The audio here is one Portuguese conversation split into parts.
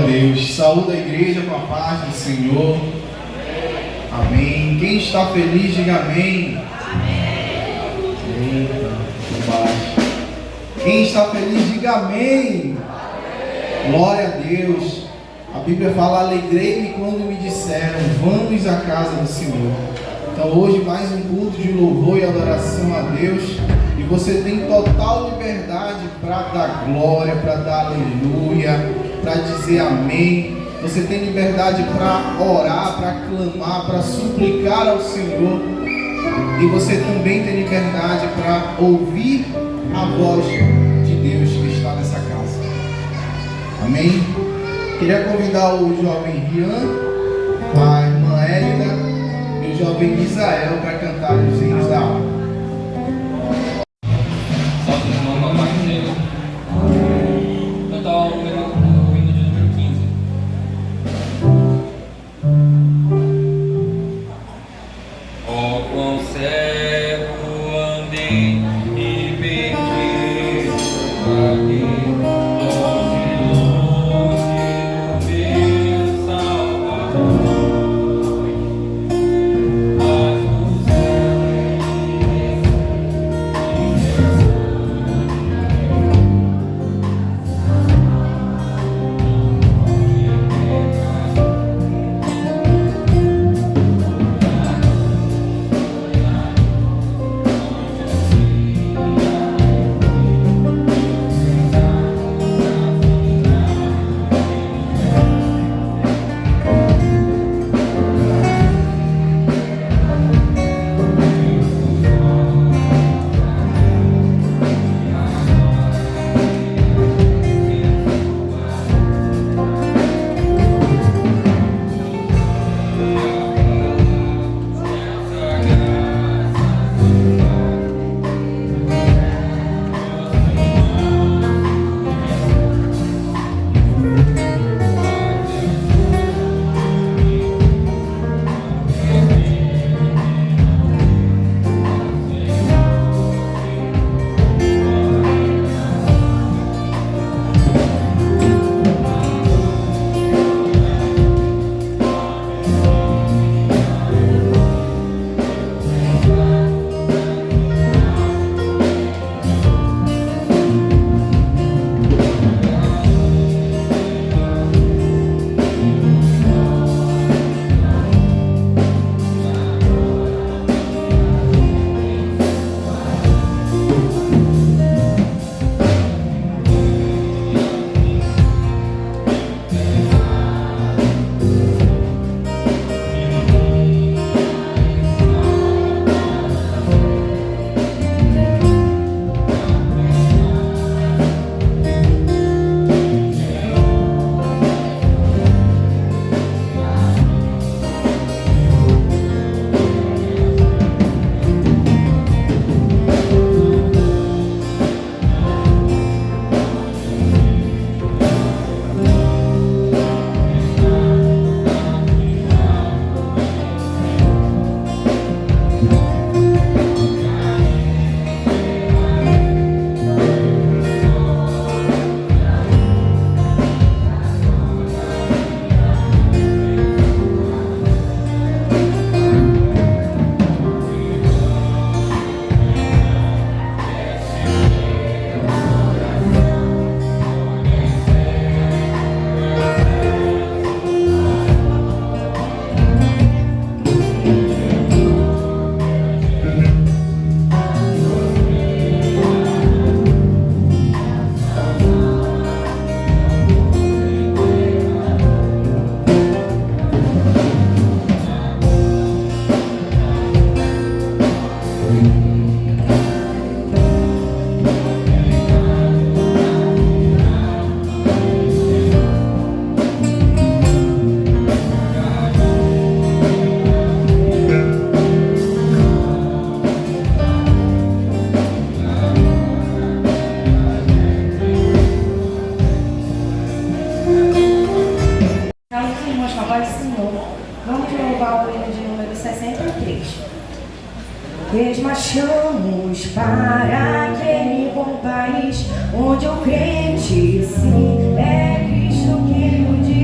Deus, saúde a igreja com a paz do Senhor. Amém. Quem está feliz, diga amém. Eita, baixo. Quem está feliz, diga amém. Glória a Deus. A Bíblia fala: alegrei-me quando me disseram, vamos à casa do Senhor. Então hoje mais um culto de louvor e adoração a Deus. E você tem total liberdade para dar glória, para dar aleluia, para dizer amém. Você tem liberdade para orar, para clamar, para suplicar ao Senhor. E você também tem liberdade para ouvir a voz de Deus que está nessa casa. Amém? Queria convidar o jovem Rian, a irmã Hélida e o jovem Isael para cantar os hinos da alma. Marchamos para aquele bom país onde o crente sim é Cristo que o diz.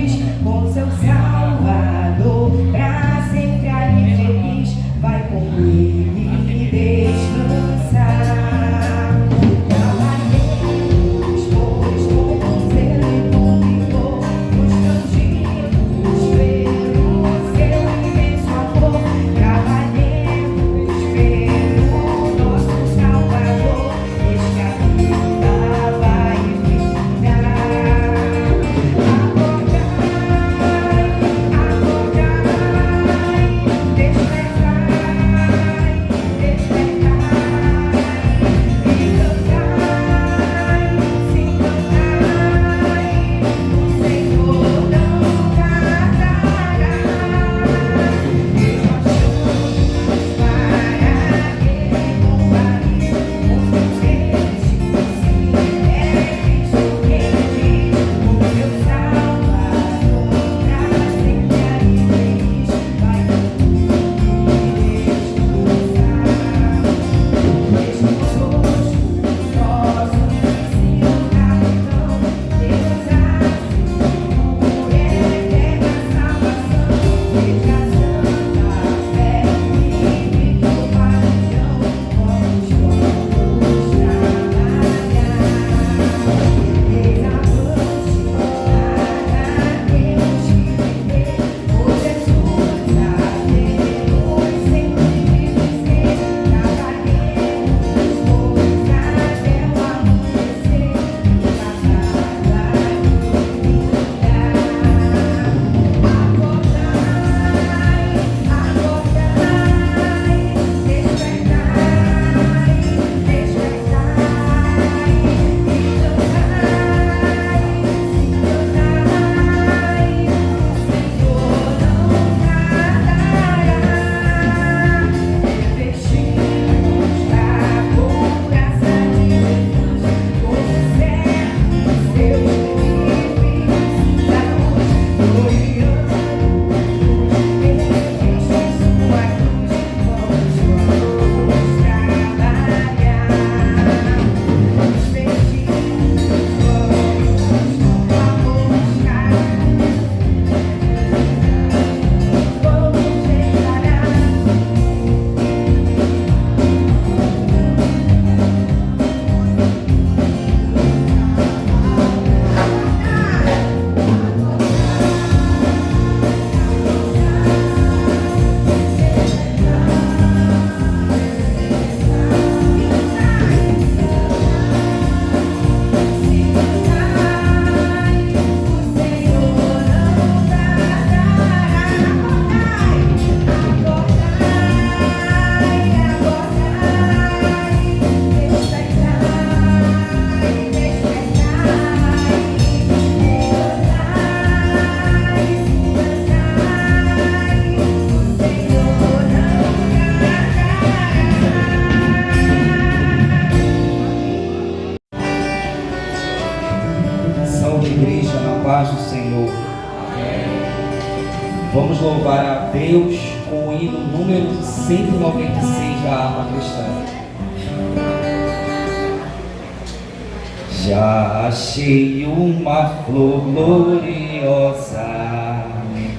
Senhor. Vamos louvar a Deus com o hino número 196 da Harpa Cristã. Já achei uma flor gloriosa,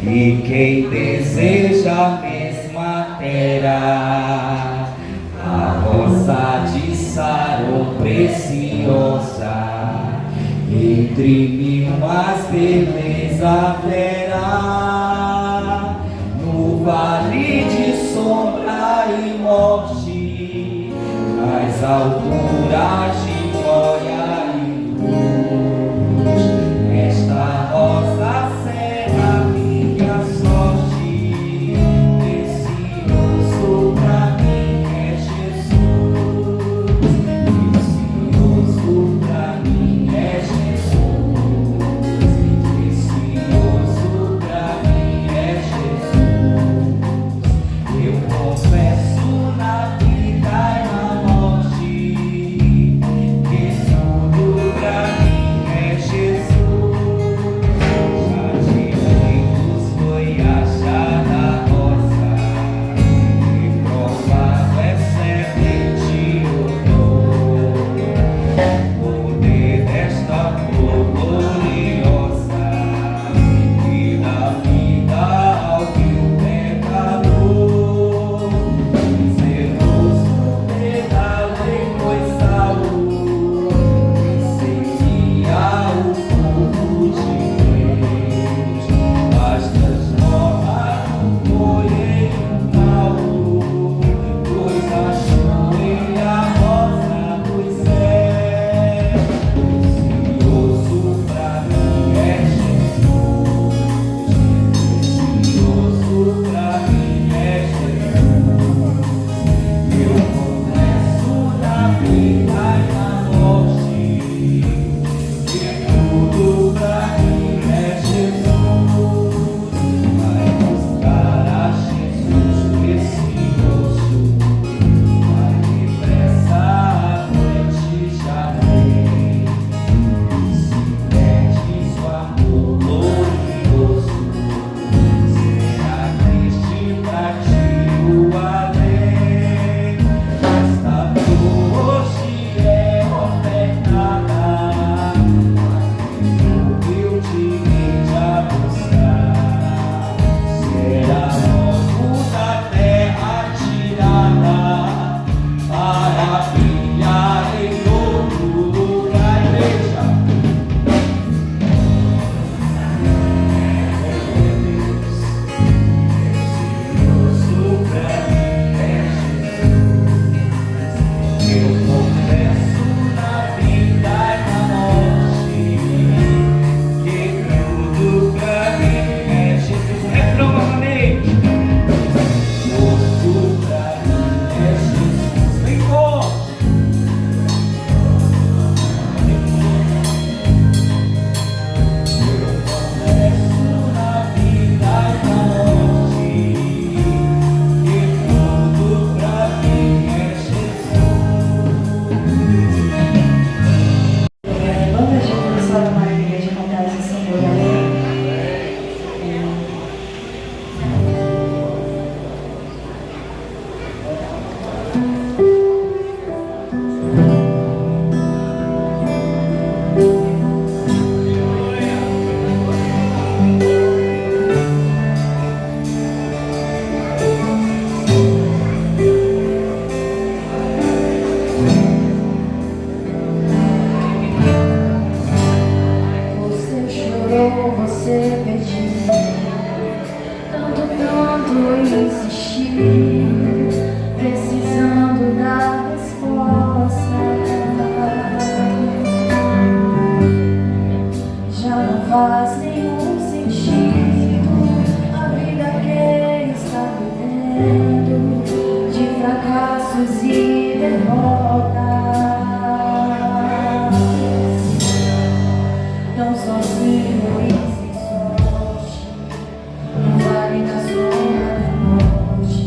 e quem deseja a mesma terá. A rosa de Saron preciosa, entre mil as beleza verá. No vale de sombra e morte, nas alturas de glória e luz, esta rosa será minha sorte. Precioso pra mim é Jesus, precioso pra mim é Jesus, precioso pra mim é Jesus. Eu confesso na vida e na morte que tudo pra mim é Jesus. Já de muitos foi achada a rosa, e provado excelente odor. O poder desta flor gloriosa, que dá vida ao vil pecador. Zeloso pela lei foi Saul, perseguia o povo de Deus, mas transformado foi em um caos, pois achou ele a rosa dos céus. Precioso pra mim é Jesus, precioso pra mim é Jesus. Eu confesso na vida e na morte que tudo pra mim é Jesus. Vai buscar a Jesus precioso, vai depressa a noite já vem. Se perdes o amor glorioso, será triste pra ti o além. Esta flor hoje é ofertada, humildemente a buscar. Será logo da terra tirada, para brilhar em outro lugar. Igreja, precioso pra mim é Jesus. Eu confesso na vida e na morte que tudo pra mim é Jesus. Refrão novamente. Precioso pra mim é Jesus. Vem forte. Eu confesso na vida e na morte que tudo pra mim é Jesus. Vamos juntos para uma igreja cantar esse Senhor, amém? Você chorou, você pediu, tanto insistir, precisando da resposta. Já não faz nenhum sentido a vida que está vivendo, de fracassos e derrotas. Tão sozinho e sem sorte, no vale da sombra da morte.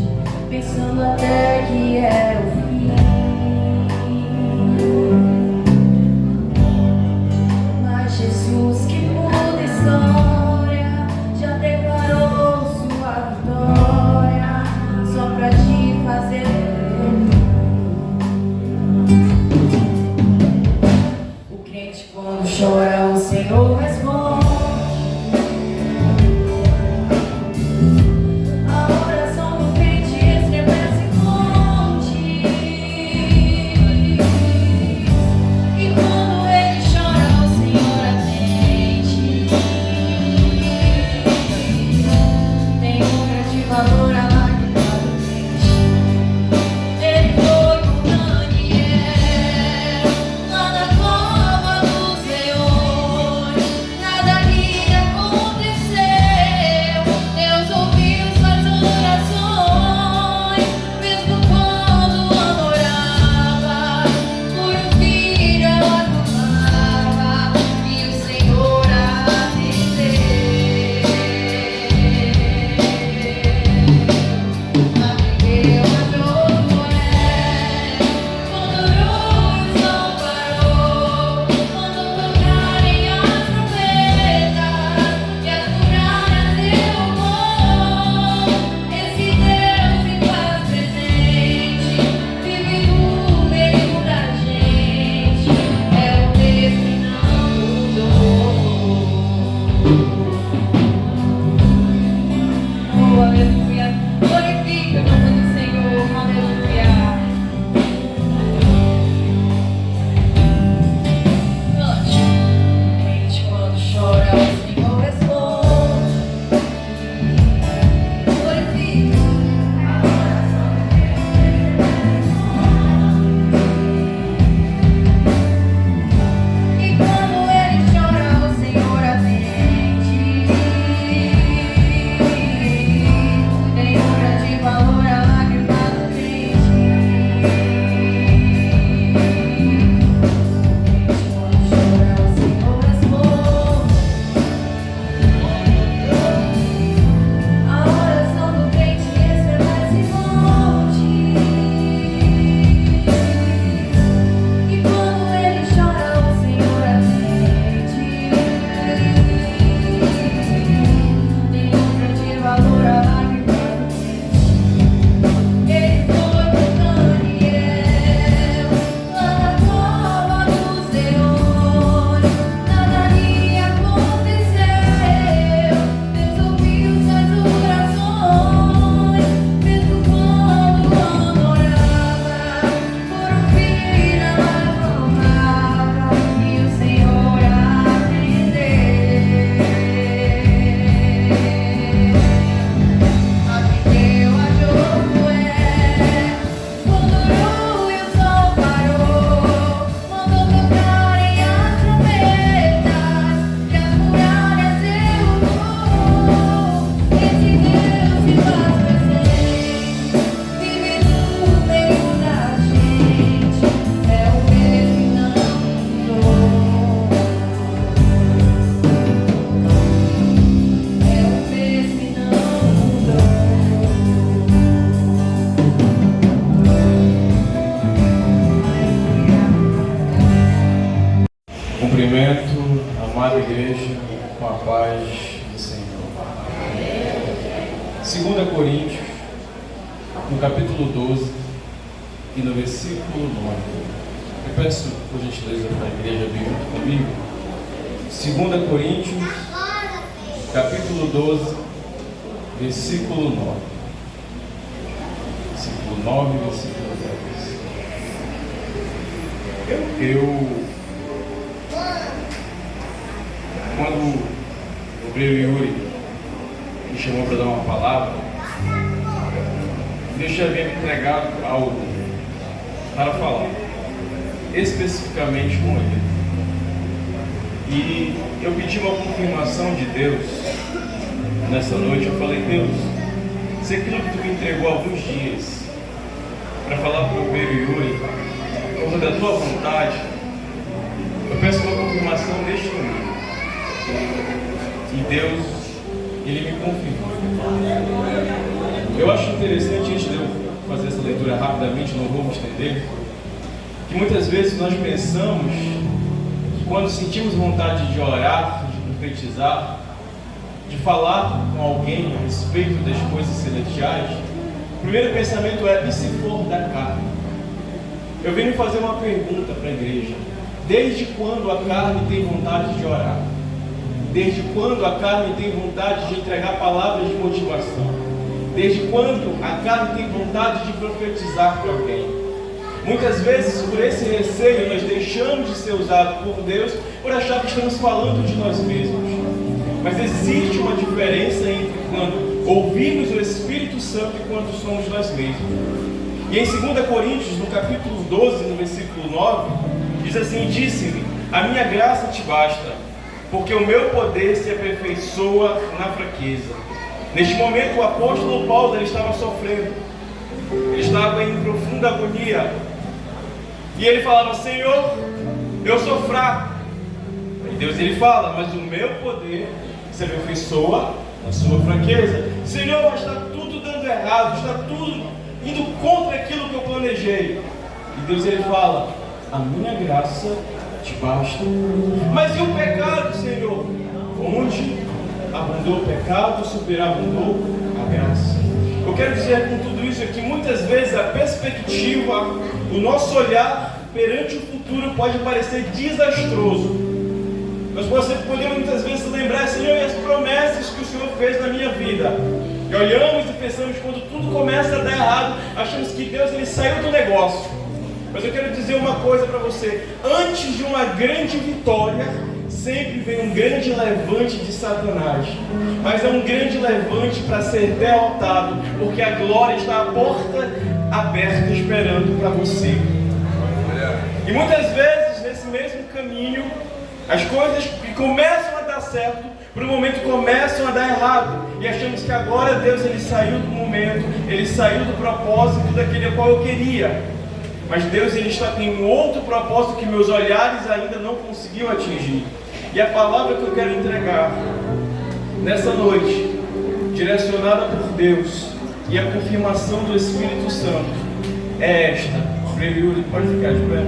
cumprimento, amada igreja, com a paz do Senhor. 2 Coríntios, no capítulo 12 e no versículo 9. Eu peço, por gentileza, para a igreja vir junto comigo. 2 Coríntios, capítulo 12, versículo 9. Versículo 9 e versículo 10. Quando o obreiro Yuri me chamou para dar uma palavra, Deus já havia me entregado algo para falar, especificamente com ele. E eu pedi uma confirmação de Deus nessa noite. Eu falei: Deus, se aquilo que tu me entregou há alguns dias para falar para o obreiro Yuri, por conta da tua vontade, eu peço uma confirmação neste momento. E Deus, Ele me confirmou. Eu acho interessante, antes de eu fazer essa leitura rapidamente, não vou me estender, que muitas vezes nós pensamos que quando sentimos vontade de orar, de profetizar, de falar com alguém a respeito das coisas celestiais, o primeiro pensamento é: e se for da carne? Eu venho fazer uma pergunta para a igreja: desde quando a carne tem vontade de orar? Desde quando a carne tem vontade de entregar palavras de motivação? Desde quando a carne tem vontade de profetizar para alguém? Muitas vezes, por esse receio, nós deixamos de ser usados por Deus por achar que estamos falando de nós mesmos. Mas existe uma diferença entre quando ouvimos o Espírito Santo e quando somos nós mesmos. E em 2 Coríntios, no capítulo 12, no versículo 9, diz assim: disse-me, a minha graça te basta, porque o meu poder se aperfeiçoa na fraqueza. Neste momento o apóstolo Paulo, ele estava sofrendo, ele estava em profunda agonia, e ele falava: Senhor, eu sou fraco. E Deus, ele fala: mas o meu poder se aperfeiçoa na sua fraqueza. Senhor, mas está tudo dando errado, está tudo indo contra aquilo que eu planejei. E Deus, ele fala: a minha graça te basta. Mas e o pecado, Senhor? Onde abundou o pecado, superabundou a graça. Eu quero dizer com tudo isso que muitas vezes a perspectiva, o nosso olhar perante o futuro pode parecer desastroso. Nós podemos muitas vezes lembrar: Senhor, e as promessas que o Senhor fez na minha vida? E olhamos e pensamos, quando tudo começa a dar errado, achamos que Deus, ele saiu do negócio. Mas eu quero dizer uma coisa para você: antes de uma grande vitória, sempre vem um grande levante de Satanás. Mas é um grande levante para ser derrotado, porque a glória está à porta aberta esperando para você. E muitas vezes, nesse mesmo caminho, as coisas que começam a dar certo, por um momento começam a dar errado. E achamos que agora Deus, ele saiu do momento, ele saiu do propósito daquele qual eu queria. Mas Deus, ele tem um outro propósito que meus olhares ainda não conseguiu atingir. E a palavra que eu quero entregar nessa noite, direcionada por Deus, e a confirmação do Espírito Santo, é esta. Yuri, pode ficar de pé.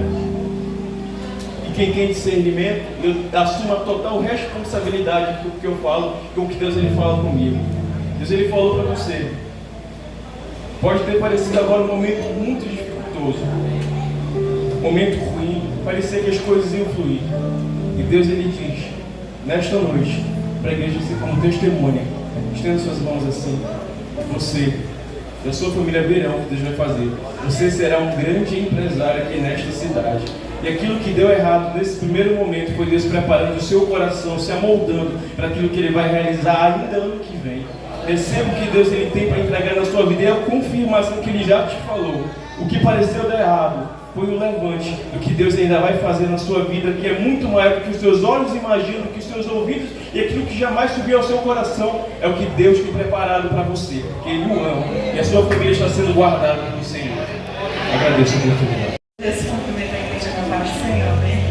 E quem tem discernimento, eu assumo a total responsabilidade com o que eu falo, com o que Deus, ele fala comigo. Deus, ele falou para você. Pode ter parecido agora um momento muito dificultoso, momento ruim, parecia que as coisas iam fluir. E Deus, ele diz, nesta noite, para a igreja ser como testemunha, estenda suas mãos assim: você e a sua família verão o que Deus vai fazer. Você será um grande empresário aqui nesta cidade. E aquilo que deu errado nesse primeiro momento foi Deus preparando o seu coração, se amoldando para aquilo que ele vai realizar ainda ano que vem. Receba o que Deus, ele tem para entregar na sua vida, e a confirmação que ele já te falou. O que pareceu dar errado foi um levante do que Deus ainda vai fazer na sua vida, que é muito maior do que os seus olhos imaginam, do que os seus ouvidos, e aquilo que jamais subiu ao seu coração é o que Deus tem preparado para você, porque Ele o ama e a sua família está sendo guardada pelo Senhor. Agradeço a oportunidade. Esse cumprimento da igreja com a paz do Senhor, né?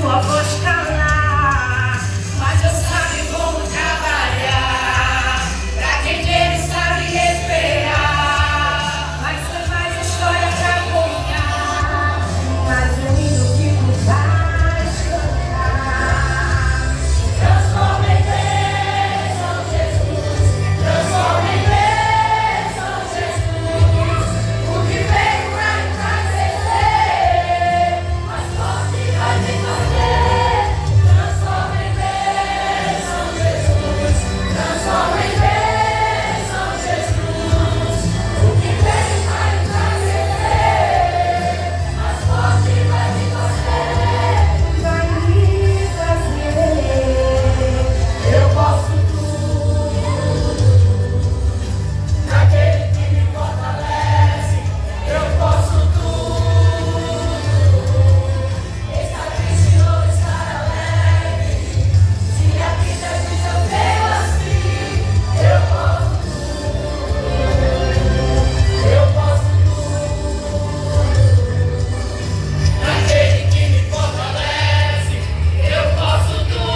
sua voz calar, mas Deus sabe como trabalhar, pra quem ele sabe esperar. Mas tem mais história pra contar, mas eu lindo que tu vais cantar. Transforma em bênção, Jesus, transforma em bênção, Jesus. O que veio pra enfraquecer, mas forte vai me fazer. Transforma em bênção, Jesus, transforma em bênção, Jesus. O que veio pra enfraquecer, mas forte vai me fazer. Vai me fazer. Eu posso tudo naquele que me fortalece. Eu posso tudo. Estar triste ou estar alegre, se a vida diz eu tenho assim. Eu posso tudo. Eu posso tudo naquele que me fortalece. Eu posso tudo.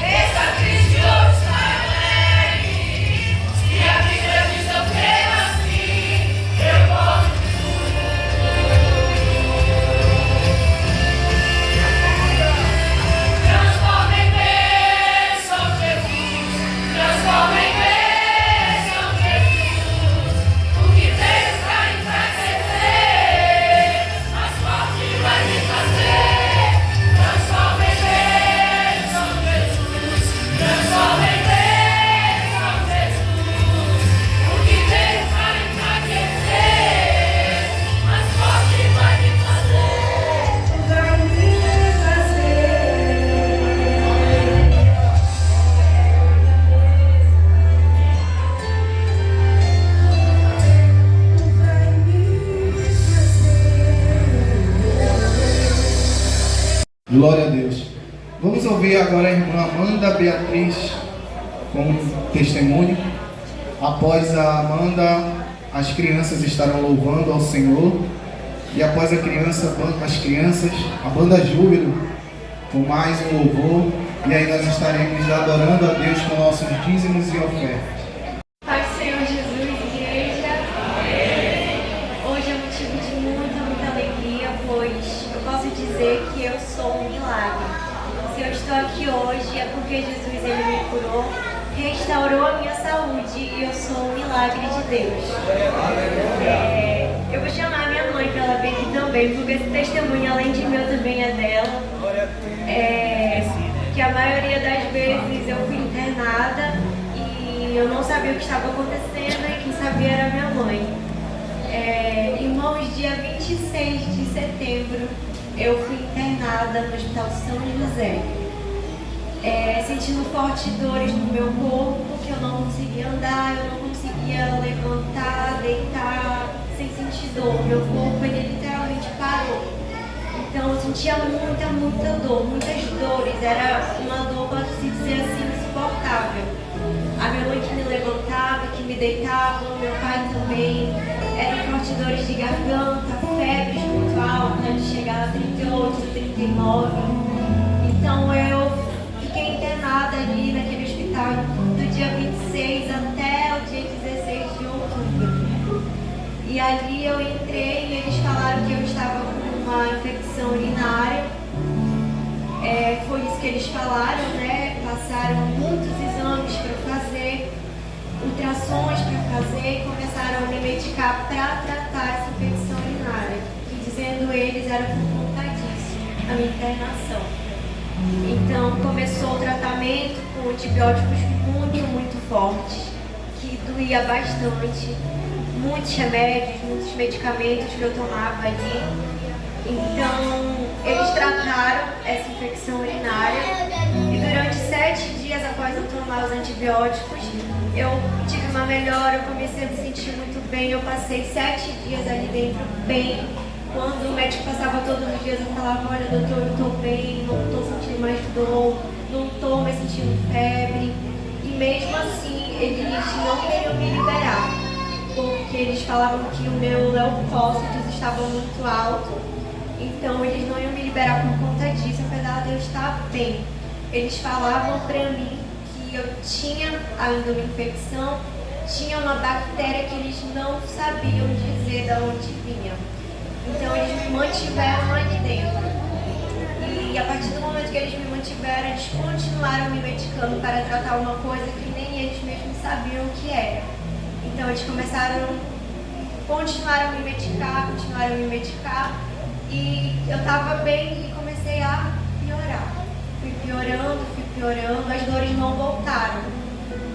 Estar triste ou estar alegre, se a vida diz eu tenho assim. Eu posso transforma em bênção, Jesus, transforma em bênção, Jesus. O que veio pra enfraquecer, mais forte vai me fazer. Transforma em bênção, Jesus, transforma em bênção, Jesus. O que veio pra enfraquecer, mais forte vai me fazer. Vai me fazer. Glória a Deus. Vamos ouvir agora a irmã Amanda Beatriz com um testemunho. Após a Amanda, as crianças estarão louvando ao Senhor. E após as crianças, a banda Júbilo, com mais um louvor. E aí nós estaremos adorando a Deus com nossos dízimos e ofertas. Pai do Senhor Jesus, igreja. Hoje é motivo de muita alegria, pois eu posso dizer que eu sou um milagre. Se eu estou aqui hoje é porque Jesus ele me curou, restaurou a minha saúde e eu sou um milagre de Deus. Eu vou chamar minha mãe para ela vir aqui também, porque esse testemunho, além de meu, também é dela. Que a maioria das vezes eu fui internada e eu não sabia o que estava acontecendo e quem sabia era minha mãe. Irmãos, dia 26 de setembro eu fui internada no Hospital de São José, sentindo fortes dores no meu corpo, que eu não conseguia andar, eu não conseguia levantar, deitar, sem sentir dor. Meu corpo ele literalmente parou. Então eu sentia muita dor, muitas dores, era uma dor, pode-se dizer assim, insuportável. A minha mãe que me levantava, que me deitava, meu pai também. Eram fortes dores de garganta, febres muito altas, de chegar a 38, 39. Então eu fiquei internada ali naquele hospital do dia 26 até o dia 16 de outubro. E ali eu entrei e eles falaram que eu estava com uma infecção urinária. Foi isso que eles falaram, né? Passaram muitos exames para fazer, ultrassons para fazer e começaram a me medicar para tratar essa infecção urinária. E dizendo eles, era por conta disso, a minha internação. Então começou o tratamento com antibióticos muito fortes, que doía bastante. Muitos remédios, muitos medicamentos que eu tomava ali. Então, eles trataram essa infecção urinária e durante 7 dias após eu tomar os antibióticos, eu tive uma melhora, eu comecei a me sentir muito bem. Eu passei 7 dias ali dentro bem. Quando o médico passava todos os dias, eu falava, olha doutor, eu estou bem, não estou sentindo mais dor, não estou mais sentindo febre. E mesmo assim, eles não queriam me liberar, porque eles falavam que o meu leucócitos estava muito alto Então eles não iam me liberar por conta disso, apesar de eu estar bem. Eles falavam pra mim que eu tinha ainda uma infecção, tinha uma bactéria que eles não sabiam dizer de onde vinha. Então eles me mantiveram ali dentro. E a partir do momento que eles me mantiveram, eles continuaram me medicando para tratar uma coisa que nem eles mesmos sabiam o que era. Então eles continuaram me medicar, e eu estava bem e comecei a piorar. Fui piorando, as dores não voltaram,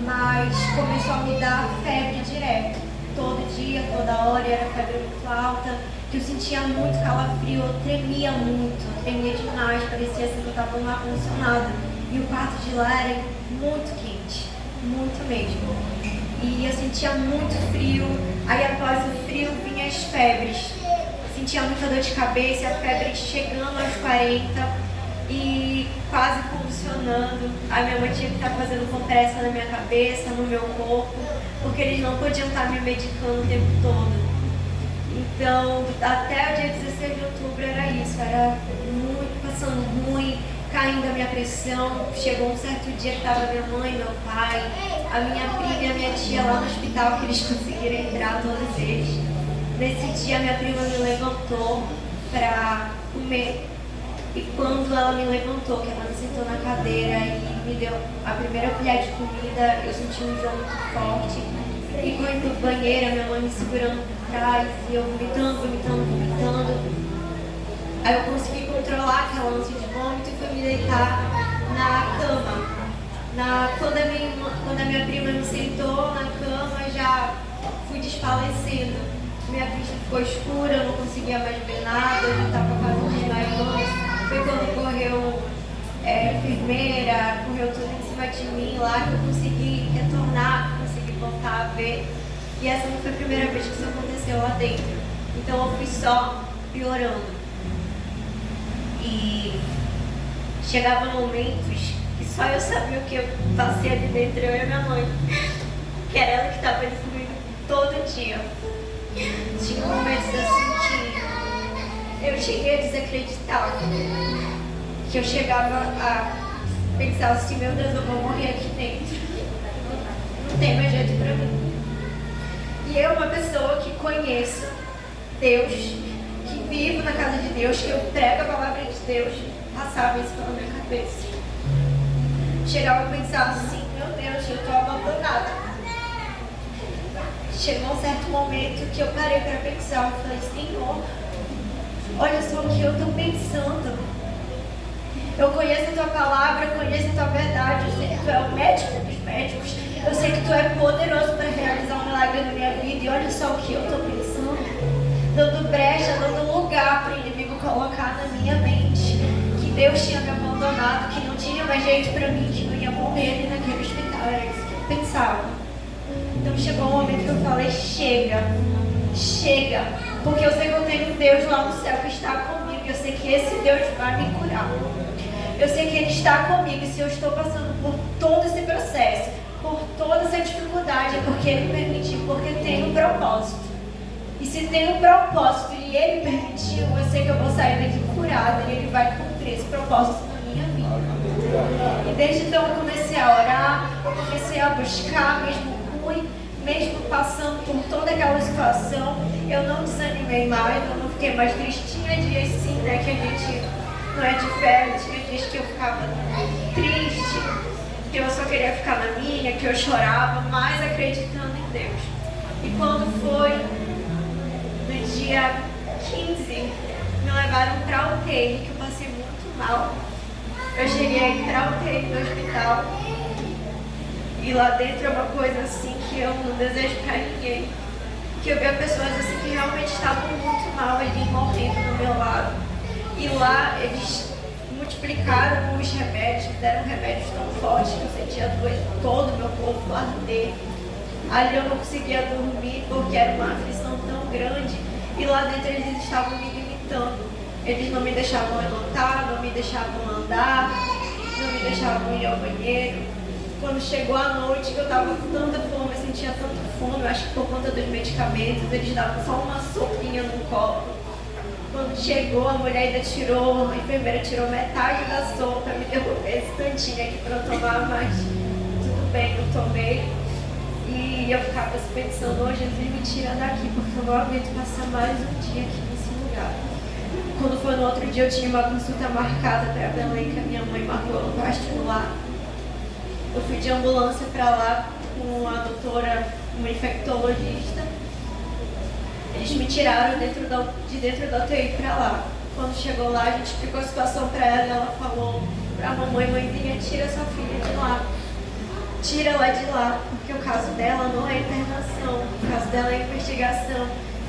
mas começou a me dar febre direto. Todo dia, toda hora, era febre muito alta, que eu sentia muito calafrio, eu tremia demais, parecia assim que eu estava numa ar-condicionado. E o quarto de lá era muito quente, muito mesmo. E eu sentia muito frio, aí após o frio vinha as febres. Sentia muita dor de cabeça, a febre chegando aos 40 e quase convulsionando. A minha mãe tinha que estar fazendo compressa na minha cabeça, no meu corpo, porque eles não podiam estar me medicando o tempo todo. Então, até o dia 16 de outubro era isso, era muito passando ruim, caindo a minha pressão. Chegou um certo dia que estava minha mãe, meu pai, a minha prima e a minha tia lá no hospital, que eles conseguiram entrar, todos eles. Nesse dia, minha prima me levantou para comer. E quando ela me levantou, que ela me sentou na cadeira e me deu a primeira colher de comida, eu senti um enjoo muito forte. E quando eu fui pro banheiro, a minha mãe me segurando por trás e eu vomitando. Aí eu consegui controlar aquela ânsia de vômito e fui me deitar na cama. Quando a minha prima me sentou na cama, já fui desfalecendo. Minha vista ficou escura, eu não conseguia mais ver nada, eu já estava quase desmaiando. Foi quando correu a enfermeira, correu tudo em cima de mim lá, que eu consegui retornar, consegui voltar a ver. E essa não foi a primeira vez que isso aconteceu lá dentro. Então eu fui só piorando. E chegavam momentos que só eu sabia o que eu passei ali dentro, eu e a minha mãe. Que era ela que estava ali comigo todo dia. Tinha momentos assim que eu cheguei a desacreditar. Que eu chegava a pensar assim, meu Deus, eu vou morrer aqui dentro. Não tem mais jeito pra mim. E eu, uma pessoa que conheço Deus, que vivo na casa de Deus, que eu prego a palavra de Deus, passava isso pela minha cabeça. Chegava a pensar assim, meu Deus, eu tô abandonada. Chegou um certo momento que eu parei para pensar, eu falei, Senhor, olha só o que eu estou pensando. Eu conheço a tua palavra, eu conheço a tua verdade, eu sei que tu é o médico dos médicos, eu sei que tu é poderoso para realizar um milagre na minha vida, e olha só o que eu estou pensando, dando brecha, dando lugar para o inimigo colocar na minha mente que Deus tinha me abandonado, que não tinha mais jeito para mim, que eu ia morrer ali naquele hospital. Era isso que eu pensava. Então chegou um momento que eu falei, chega, porque eu sei que eu tenho um Deus lá no céu que está comigo, eu sei que esse Deus vai me curar. Eu sei que Ele está comigo, e se eu estou passando por todo esse processo, por toda essa dificuldade, é porque Ele permitiu, porque tem um propósito. E se tem um propósito e Ele permitiu, eu sei que eu vou sair daqui curada, e Ele vai cumprir esse propósito na minha vida. E desde então eu comecei a orar, comecei a buscar, mesmo ruim, mesmo passando por toda aquela situação, eu não desanimei mais, eu não fiquei mais triste. Tinha dias sim, né, que a gente não é de fé, tinha dias que eu ficava triste, que eu só queria ficar na minha, que eu chorava, mas acreditando em Deus. E quando foi no dia 15, me levaram para UTI, que eu passei muito mal. Eu cheguei para UTI no hospital. E lá dentro é uma coisa assim que eu não desejo pra ninguém. Que eu via pessoas assim que realmente estavam muito mal ali, morrendo do meu lado. E lá eles multiplicaram os remédios, deram remédios tão fortes que eu sentia dor em todo o meu corpo arder. Ali eu não conseguia dormir porque era uma aflição tão grande. E lá dentro eles estavam me limitando. Eles não me deixavam levantar, não me deixavam andar, não me deixavam ir ao banheiro. Quando chegou a noite, que eu estava com tanta fome, eu sentia tanta fome, eu acho que por conta dos medicamentos, eles davam só uma sopinha no copo. Quando chegou, a mulher ainda tirou, a enfermeira tirou metade da sopa para me devolver esse tantinho aqui para eu tomar, mas tudo bem, eu tomei. E eu ficava pensando, oh, Jesus, me tira daqui, porque eu não aguento passar mais um dia aqui nesse lugar. Quando foi no outro dia, eu tinha uma consulta marcada para Belém, que a minha mãe marcou no particular. Eu fui de ambulância para lá com a doutora, uma infectologista. Eles me tiraram de dentro da UTI para lá. Quando chegou lá, a gente explicou a situação para ela e ela falou para a mamãe, mãezinha, tira sua filha de lá. Tira ela de lá, porque o caso dela não é internação, o caso dela é investigação.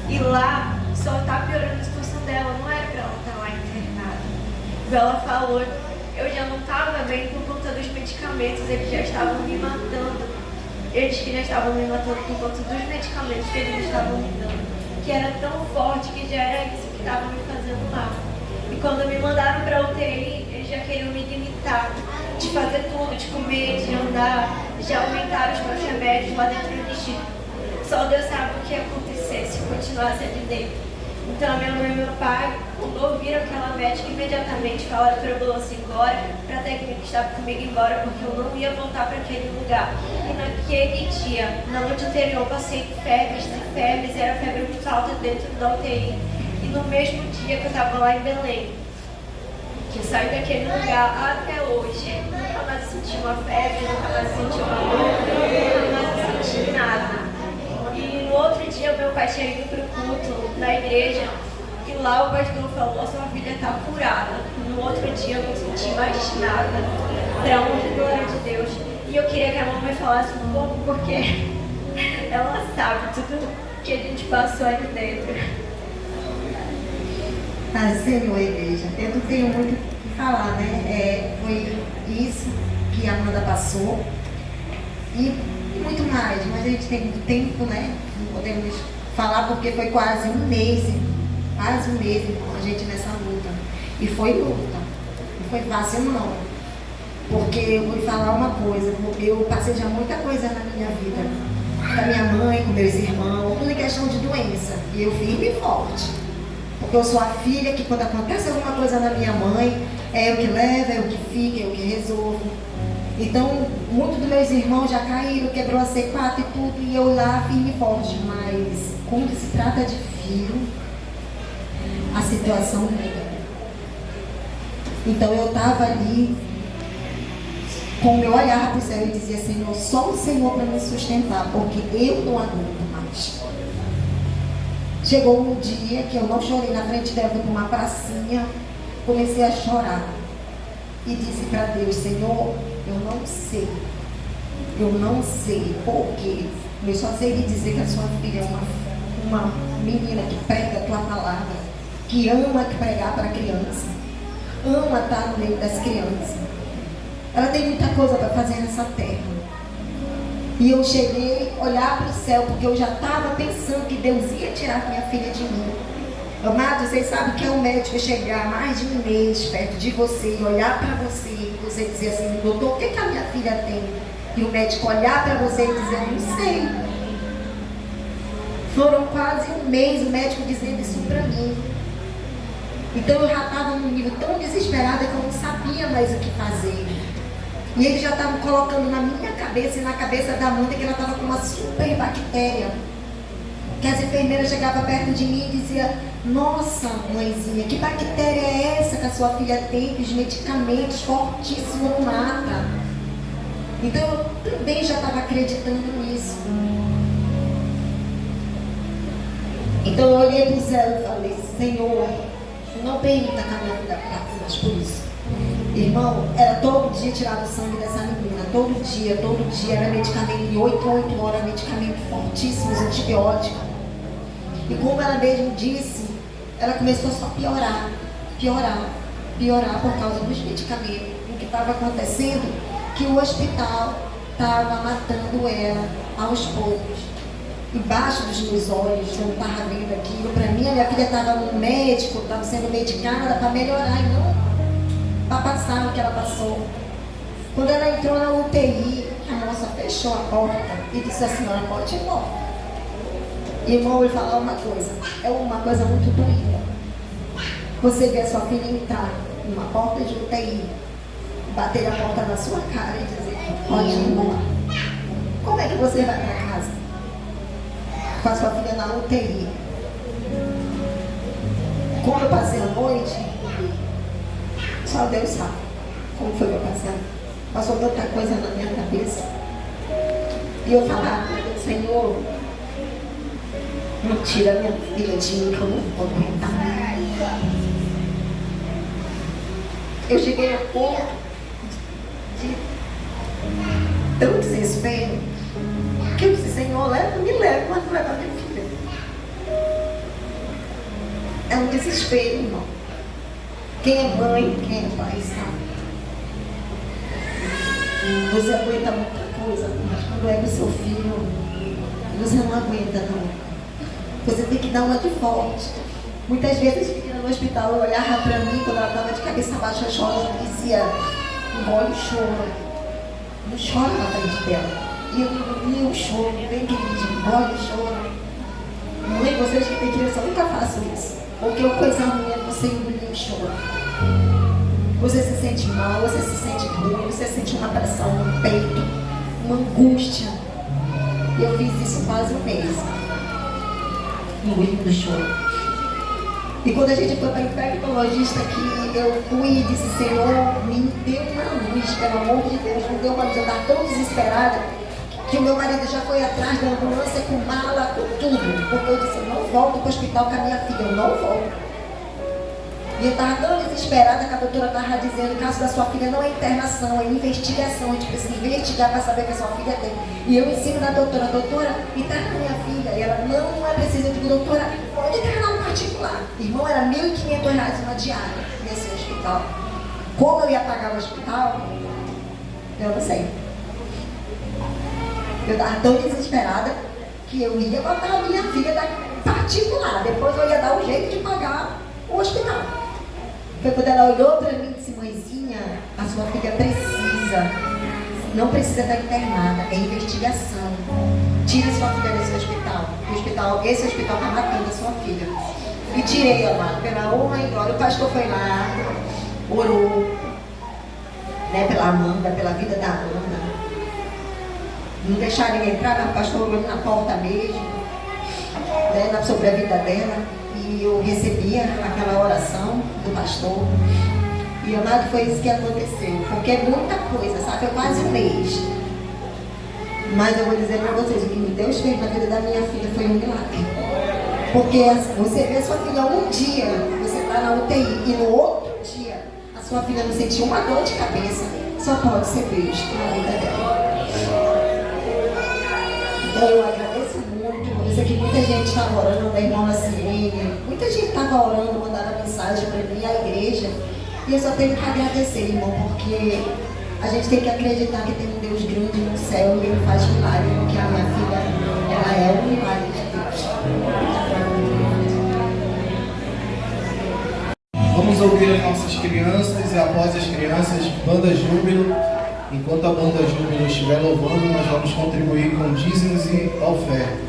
E lá só está piorando a situação dela, não era para ela estar lá internada. Ela falou, eu já não estava bem por conta dos medicamentos, eles já estavam me matando. Eles que já estavam me matando por conta dos medicamentos que eles estavam me dando. Que era tão forte que já era isso que estava me fazendo mal. E quando me mandaram para a UTI, eles já queriam me limitar de fazer tudo, de comer, de andar, já aumentaram os meus remédios lá dentro do vestido. Só Deus sabe o que ia acontecer se continuasse ali dentro. Então a minha mãe e meu pai, quando ouviram aquela médica, imediatamente falaram para a ambulância ir embora, para a técnica que estava comigo ir embora, porque eu não ia voltar para aquele lugar. E naquele dia, na noite anterior, eu passei febres, e era febre muito alta dentro da UTI. E no mesmo dia que eu estava lá em Belém, que eu saí daquele lugar até hoje, nunca mais senti uma febre, nunca mais senti uma dor, nunca mais senti nada. E no outro dia, meu pai tinha ido para o culto na igreja e lá o pastor falou, sua filha está curada. No outro dia, eu não senti mais nada, para honra e glória de Deus. E eu queria que a mamãe falasse um pouco, porque ela sabe tudo que a gente passou ali dentro. Mas, Senhor, igreja, eu não tenho muito o que falar, né? Foi isso que a Amanda passou e muito mais, mas a gente tem muito tempo, né? Não podemos falar porque foi quase um mês, a gente nessa luta. E foi luta, não foi fácil não. Porque eu vou falar uma coisa, eu passei já muita coisa na minha vida, com a minha mãe, com meus irmãos, tudo em questão de doença, e eu firme e forte. Porque eu sou a filha que quando acontece alguma coisa na minha mãe, é eu que levo, é eu que fico, é eu que resolvo. Então, muitos dos meus irmãos já caíram, quebrou a C4 e tudo, e eu lá firme e forte. Mas quando se trata de filho, a situação muda. Então eu estava ali, com o meu olhar para o céu e dizia, Senhor, só o Senhor para me sustentar, porque eu não aguento mais. Chegou um dia que eu não chorei na frente dela, fui para uma pracinha, comecei a chorar. E disse para Deus, Senhor, eu não sei por quê. Eu só sei lhe dizer que a sua filha é uma menina que prega a tua palavra, que ama pregar para a criança, ama estar no meio das crianças. Ela tem muita coisa para fazer nessa terra. E eu cheguei a olhar para o céu, porque eu já estava pensando que Deus ia tirar minha filha de mim. Amado, vocês sabem que é um médico chegar mais de um mês perto de você e olhar para você e você dizer assim, doutor, o que a minha filha tem? E o médico olhar para você e dizer, não sei. Foram quase um mês o médico dizendo isso para mim. Então eu já estava num nível tão desesperada que eu não sabia mais o que fazer. E eles já estavam colocando na minha cabeça e na cabeça da Amanda que ela estava com uma super bactéria. Que as enfermeiras chegavam perto de mim e diziam, nossa, mãezinha, que bactéria é essa que a sua filha tem? Que os medicamentos fortíssimos não matam. Então eu também já estava acreditando nisso. Então eu olhei para o céu e falei, Senhor, não permita que a minha vida passe mais por isso. Irmão, era todo dia tirar o sangue dessa menina, todo dia, era medicamento de 8 a 8 horas, medicamento fortíssimos, antibióticos. E como ela mesmo disse, ela começou só a piorar por causa dos medicamentos. O que estava acontecendo, que o hospital estava matando ela aos poucos. Embaixo dos meus olhos, eu não estava vendo aquilo. Para mim, a minha filha estava no médico, estava sendo medicada para melhorar e não para passar o que ela passou. Quando ela entrou na UTI, a moça fechou a porta e disse, a senhora pode ir embora. Irmão, eu vou falar uma coisa, é uma coisa muito doída. Você vê a sua filha entrar numa porta de UTI, bater a porta na sua cara e dizer, pode ir embora. Como é que você vai para casa com a sua filha na UTI? Como eu passei a noite, só Deus sabe como foi que eu passei. Passou tanta coisa na minha cabeça. E eu falava, Senhor, não tira minha filha de mim que eu não vou aguentar. Eu cheguei a ponto de tão desespero que eu disse, Senhor, me leva, mas não leva minha filha. É um desespero, irmão. Quem é mãe, quem é pai, sabe? Você aguenta muita coisa, mas quando é o seu filho, você não aguenta, não. Você tem que dar uma de forte. Muitas vezes, filha no hospital, eu olhava para mim, quando ela estava de cabeça baixa chorando, e dizia, engole o choro. Não chora na frente dela. E eu engolia o choro, bem queridinho, engole o choro. Mãe, vocês que têm criança, nunca façam isso. Porque a coisa ruim é você engolir o choro. Você se sente mal, você se sente ruim, você sente uma pressão no peito, uma angústia. E eu fiz isso quase um mês. Engolindo o choro. E quando a gente foi para a infectologista aqui, eu fui e disse, Senhor, me dê uma luz, pelo amor de Deus, me dê uma luz. Eu estava tão desesperada que o meu marido já foi atrás da ambulância com mala, com tudo. Porque eu disse, eu não volto para o hospital com a minha filha, eu não volto. E eu estava tão desesperada que a doutora estava dizendo, o caso da sua filha não é internação, é investigação. A gente precisa investigar para saber o que a sua filha tem. E eu ensino da doutora, interna minha filha. E ela, não é preciso. Eu digo, doutora, pode internar no particular. Irmão, era R$ 1.500 uma diária nesse hospital. Como eu ia pagar o hospital, eu não sei. Eu estava tão desesperada que eu ia botar a minha filha da particular. Depois eu ia dar um jeito de pagar o hospital. Foi quando ela olhou para mim e disse, mãezinha, a sua filha não precisa estar internada, é investigação. Tire sua filha desse hospital. Esse hospital está matando a sua filha. E tirei ela, pela honra e glória. O pastor foi lá, orou, né, pela Amanda, pela vida da Amanda. Não deixaram ele entrar, o pastor orou na porta mesmo, né, sobre a vida dela. E eu recebia aquela oração do pastor. E amado, foi isso que aconteceu. Porque é muita coisa, sabe? Foi quase um mês. Mas eu vou dizer para vocês, o que Deus fez na vida da minha filha foi um milagre. Porque você vê a sua filha um dia, você está na UTI, e no outro dia, a sua filha não sentiu uma dor de cabeça, só pode ser Deus na vida dela. Então eu agradeço muito. Eu sei que muita gente estava orando, a irmã Laciene, muita gente estava orando, mandando mensagem para mim, a igreja. E eu só tenho que agradecer, irmão, porque a gente tem que acreditar que tem um Deus grande no céu e Ele faz milagre, porque a minha filha, ela é um milagre de Deus. Vamos ouvir as nossas crianças e após as crianças, Banda Júbilo. Enquanto a Banda Júbilo estiver louvando, nós vamos contribuir com dízimos e ofertas.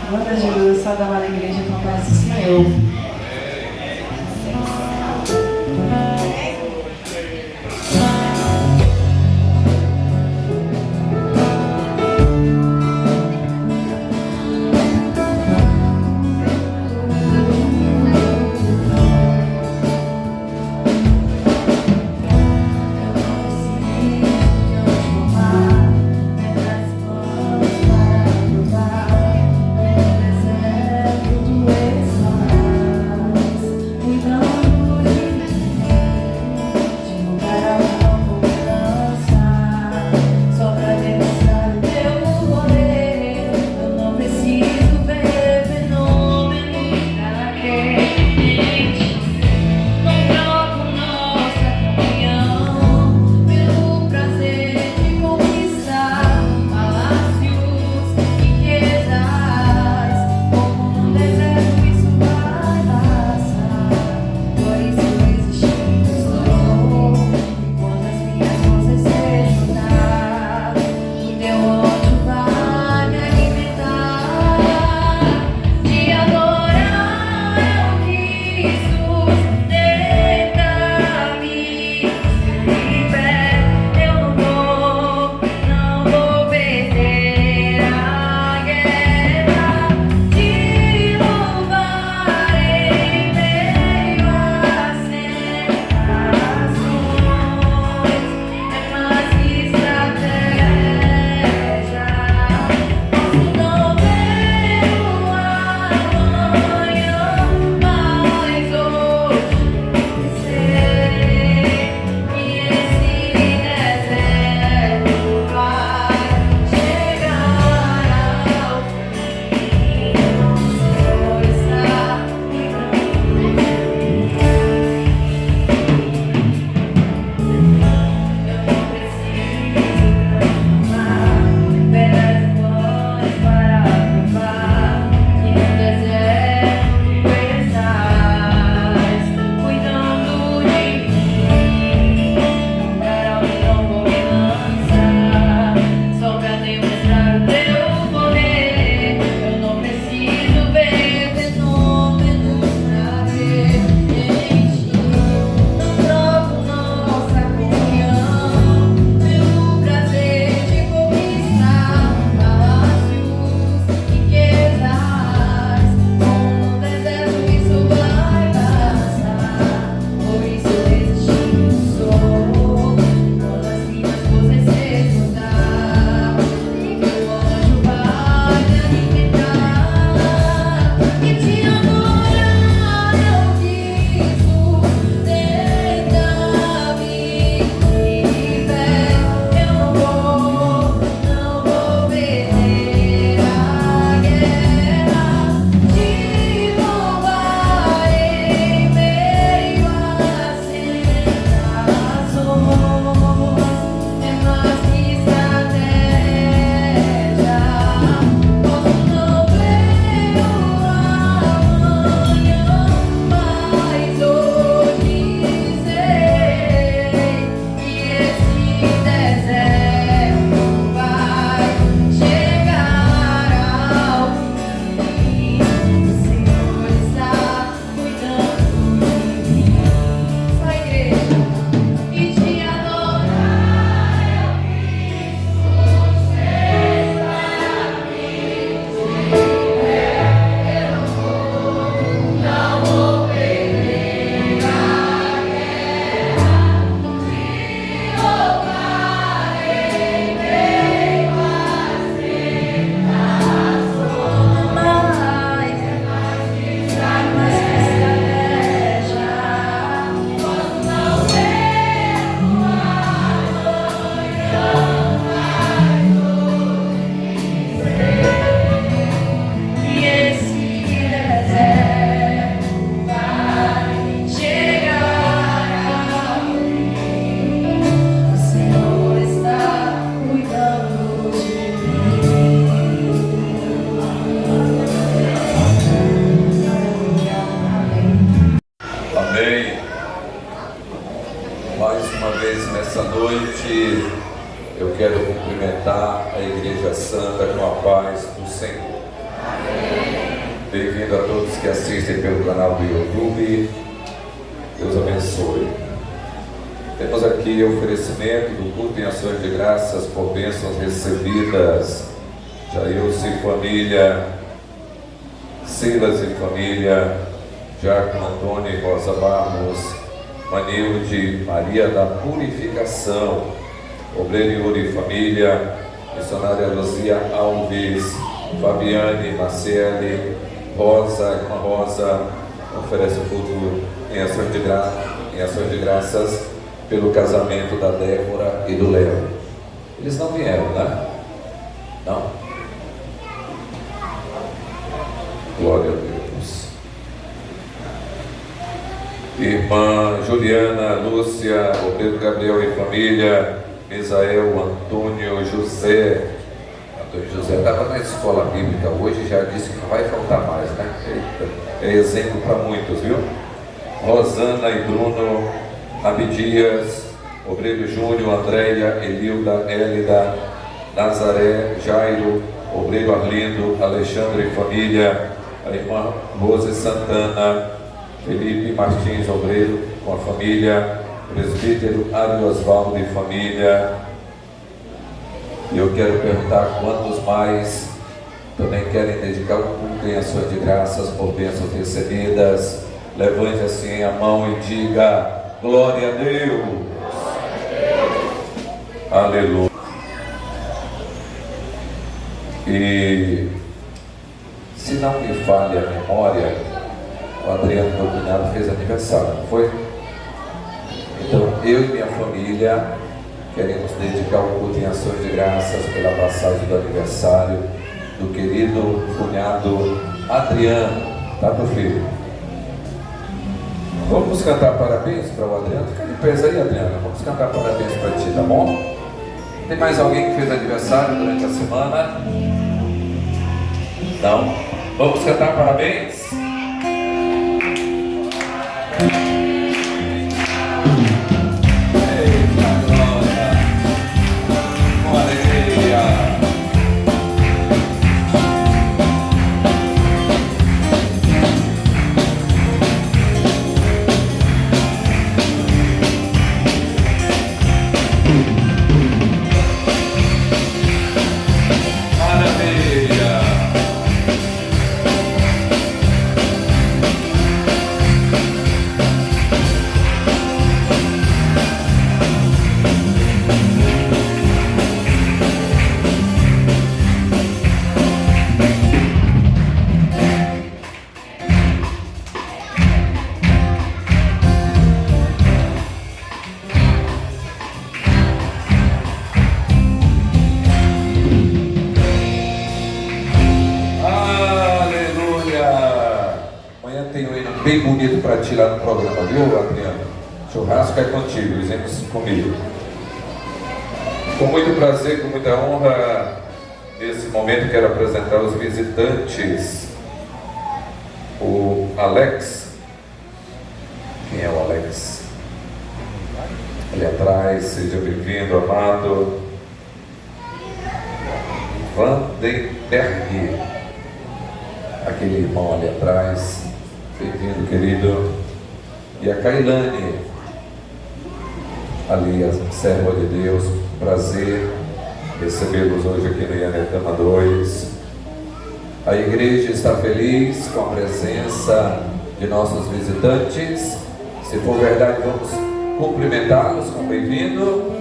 Glória a Jesus, só da amada igreja com a paz do Senhor. Eu quero cumprimentar a Igreja Santa com a paz do Senhor. Bem-vindo a todos que assistem pelo canal do YouTube. Deus abençoe. Temos aqui o oferecimento do culto em ações de graças por bênçãos recebidas. Jailson e família, Silas e família, Jaco Antônio e Rosa Barros, Manilde Maria da Purificação, Obreiro Yuri e família, missionária Luzia Alves, Fabiane, Marcele, Rosa, irmã Rosa, oferece o culto em ações de graças pelo casamento da Débora e do Léo. Eles não vieram, né? Não? Glória a Deus. Irmã Juliana, Lúcia, Pedro Gabriel e família, Misael, Antônio José. Antônio José estava na escola bíblica hoje, já disse que não vai faltar mais, né? É exemplo para muitos, viu? Rosana e Bruno, Abdias, Obreiro Júnior, Andréia, Elilda, Élida, Nazaré, Jairo, Obreiro Arlindo, Alexandre e família, a irmã Rose Santana, Felipe Martins, Obreiro com a família, presbítero Ário Osvaldo e família. E eu quero perguntar quantos mais também querem dedicar o culto em ações de graças por bênçãos recebidas. Levante assim a mão e diga: glória a Deus. Aleluia. E se não me falha a memória, o Adriano, meu cunhado, fez aniversário, não foi? Então eu e minha família queremos dedicar o culto em ações de graças pela passagem do aniversário do querido cunhado Adriano, tá, meu filho? Vamos cantar parabéns para o Adriano. Fica de pé aí, Adriano. Vamos cantar parabéns para ti, tá bom? Tem mais alguém que fez aniversário durante a semana? Não? Vamos cantar parabéns? Eita glória! Com alegria! Bem bonito para tirar no programa, viu, Adriano? Churrasco é contigo, dizemos comigo. Com muito prazer, com muita honra, nesse momento quero apresentar os visitantes. O Alex. Quem é o Alex? Ali atrás, seja bem-vindo, amado. Vandenberg. Aquele irmão ali atrás. Bem-vindo, querido. E a Kailane, ali, a serva de Deus, prazer recebê-los hoje aqui no Ianetama 2. A igreja está feliz com a presença de nossos visitantes. Se for verdade, vamos cumprimentá-los com bem-vindo.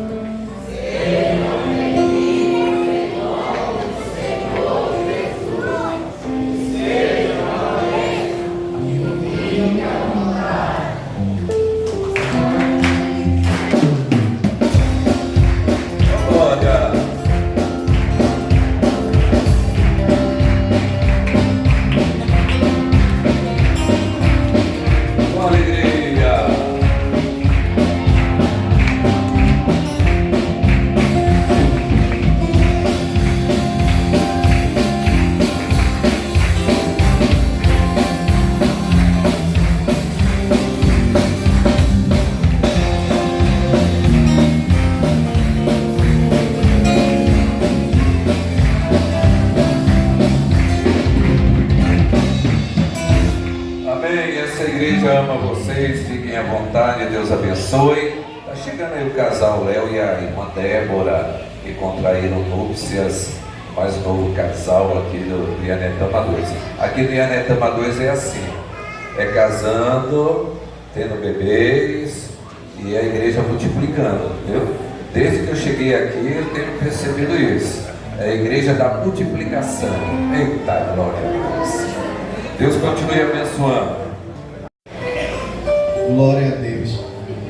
Amém. Essa igreja ama vocês. Fiquem à vontade. Deus abençoe. Está chegando aí o casal Léo e a irmã Débora, que contraíram núpcias. Mais novo casal aqui do Ianetama 2. Aqui no Ianetama 2 é assim: é casando, tendo bebês e a igreja multiplicando, viu? Desde que eu cheguei aqui eu tenho percebido isso. É a igreja da multiplicação. Eita, glória a Deus. Deus continue abençoando. Glória a Deus.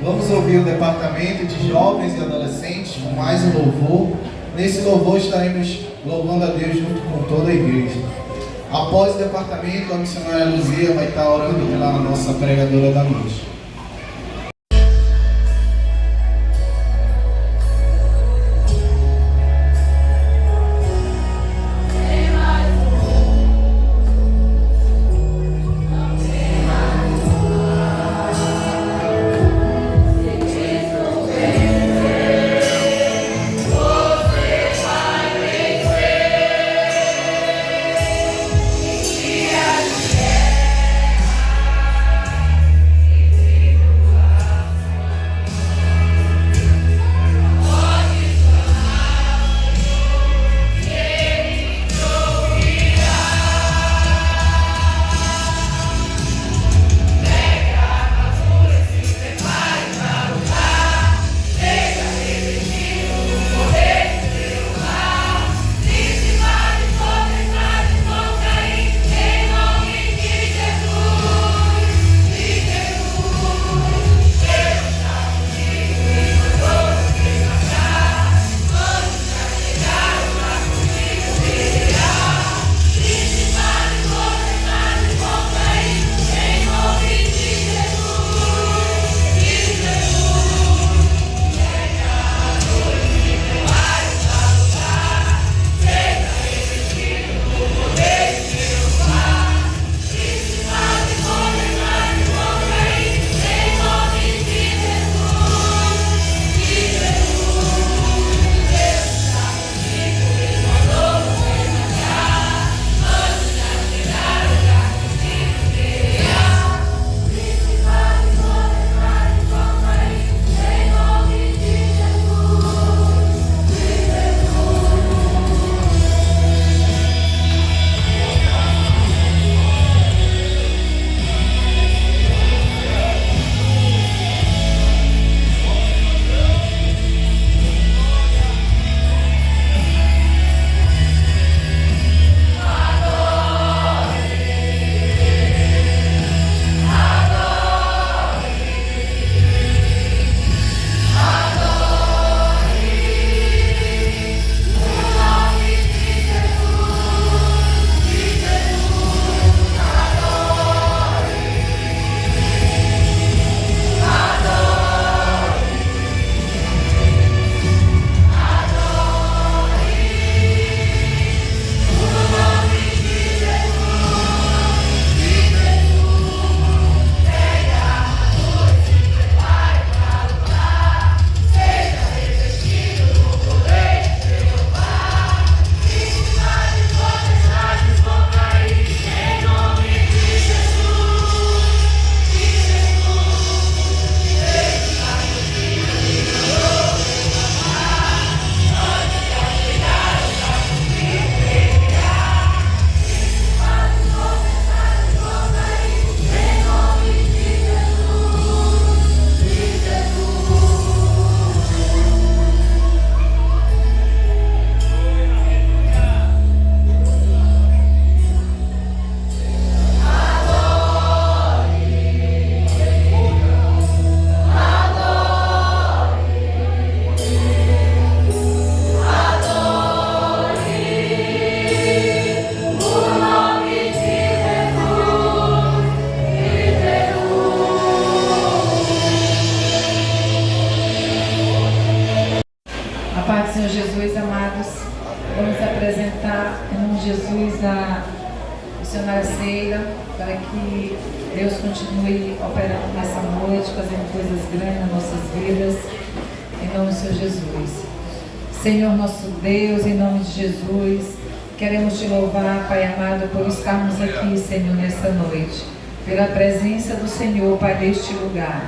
Vamos ouvir o departamento de jovens e adolescentes, mais um louvor. Nesse louvor estaremos louvando a Deus junto com toda a igreja. Após o departamento, a missionária Luzia vai estar orando pela nossa pregadora da noite. missionária Sheila, para que Deus continue operando nessa noite, fazendo coisas grandes nas nossas vidas, em nome do Senhor Jesus. Senhor nosso Deus, em nome de Jesus, queremos te louvar, Pai amado, por estarmos aqui, Senhor, nessa noite. pela presença do Senhor, Pai, neste lugar,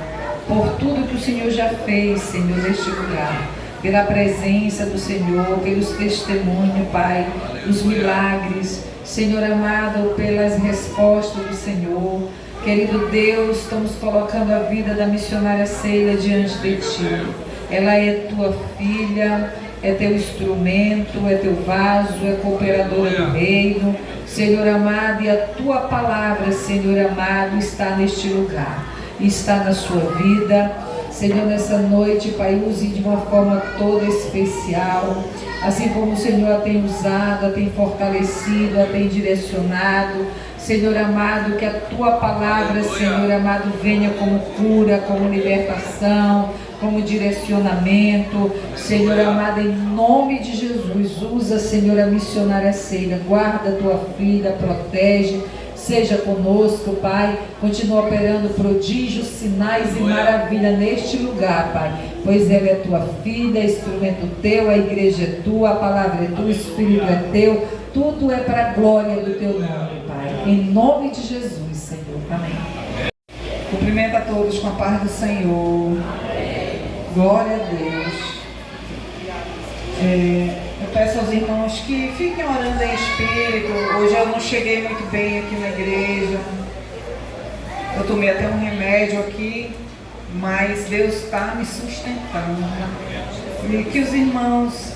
por tudo que o Senhor já fez, Senhor, neste lugar, pela presença do Senhor, pelos testemunhos, Pai, dos milagres, Senhor amado, pelas respostas do Senhor. Querido Deus, estamos colocando a vida da missionária Sheila diante de Ti. Ela é Tua filha, é Teu instrumento, é Teu vaso, é cooperadora do reino, Senhor amado, e a Tua palavra, Senhor amado, está neste lugar, está na sua vida. Senhor, nessa noite, Pai, use de uma forma toda especial, assim como o Senhor a tem usado, a tem fortalecido, a tem direcionado. Senhor amado, que a Tua palavra, Senhor amado, venha como cura, como libertação, como direcionamento. Senhor amado, em nome de Jesus, usa, Senhor, a missionária Sheila, guarda a Tua filha, protege, seja conosco, Pai, continua operando prodígios, sinais e maravilha neste lugar, Pai, pois ela é Tua filha, instrumento Teu, a igreja é Tua, a palavra é Tua, o Espírito é Teu, tudo é para a glória do Teu nome, Pai, em nome de Jesus, Senhor, amém. Cumprimento a todos com a paz do Senhor. Glória a Deus. Eu peço aos irmãos que fiquem orando em espírito. Hoje eu não cheguei muito bem aqui na igreja. Eu tomei até um remédio aqui, mas Deus está me sustentando. E que os irmãos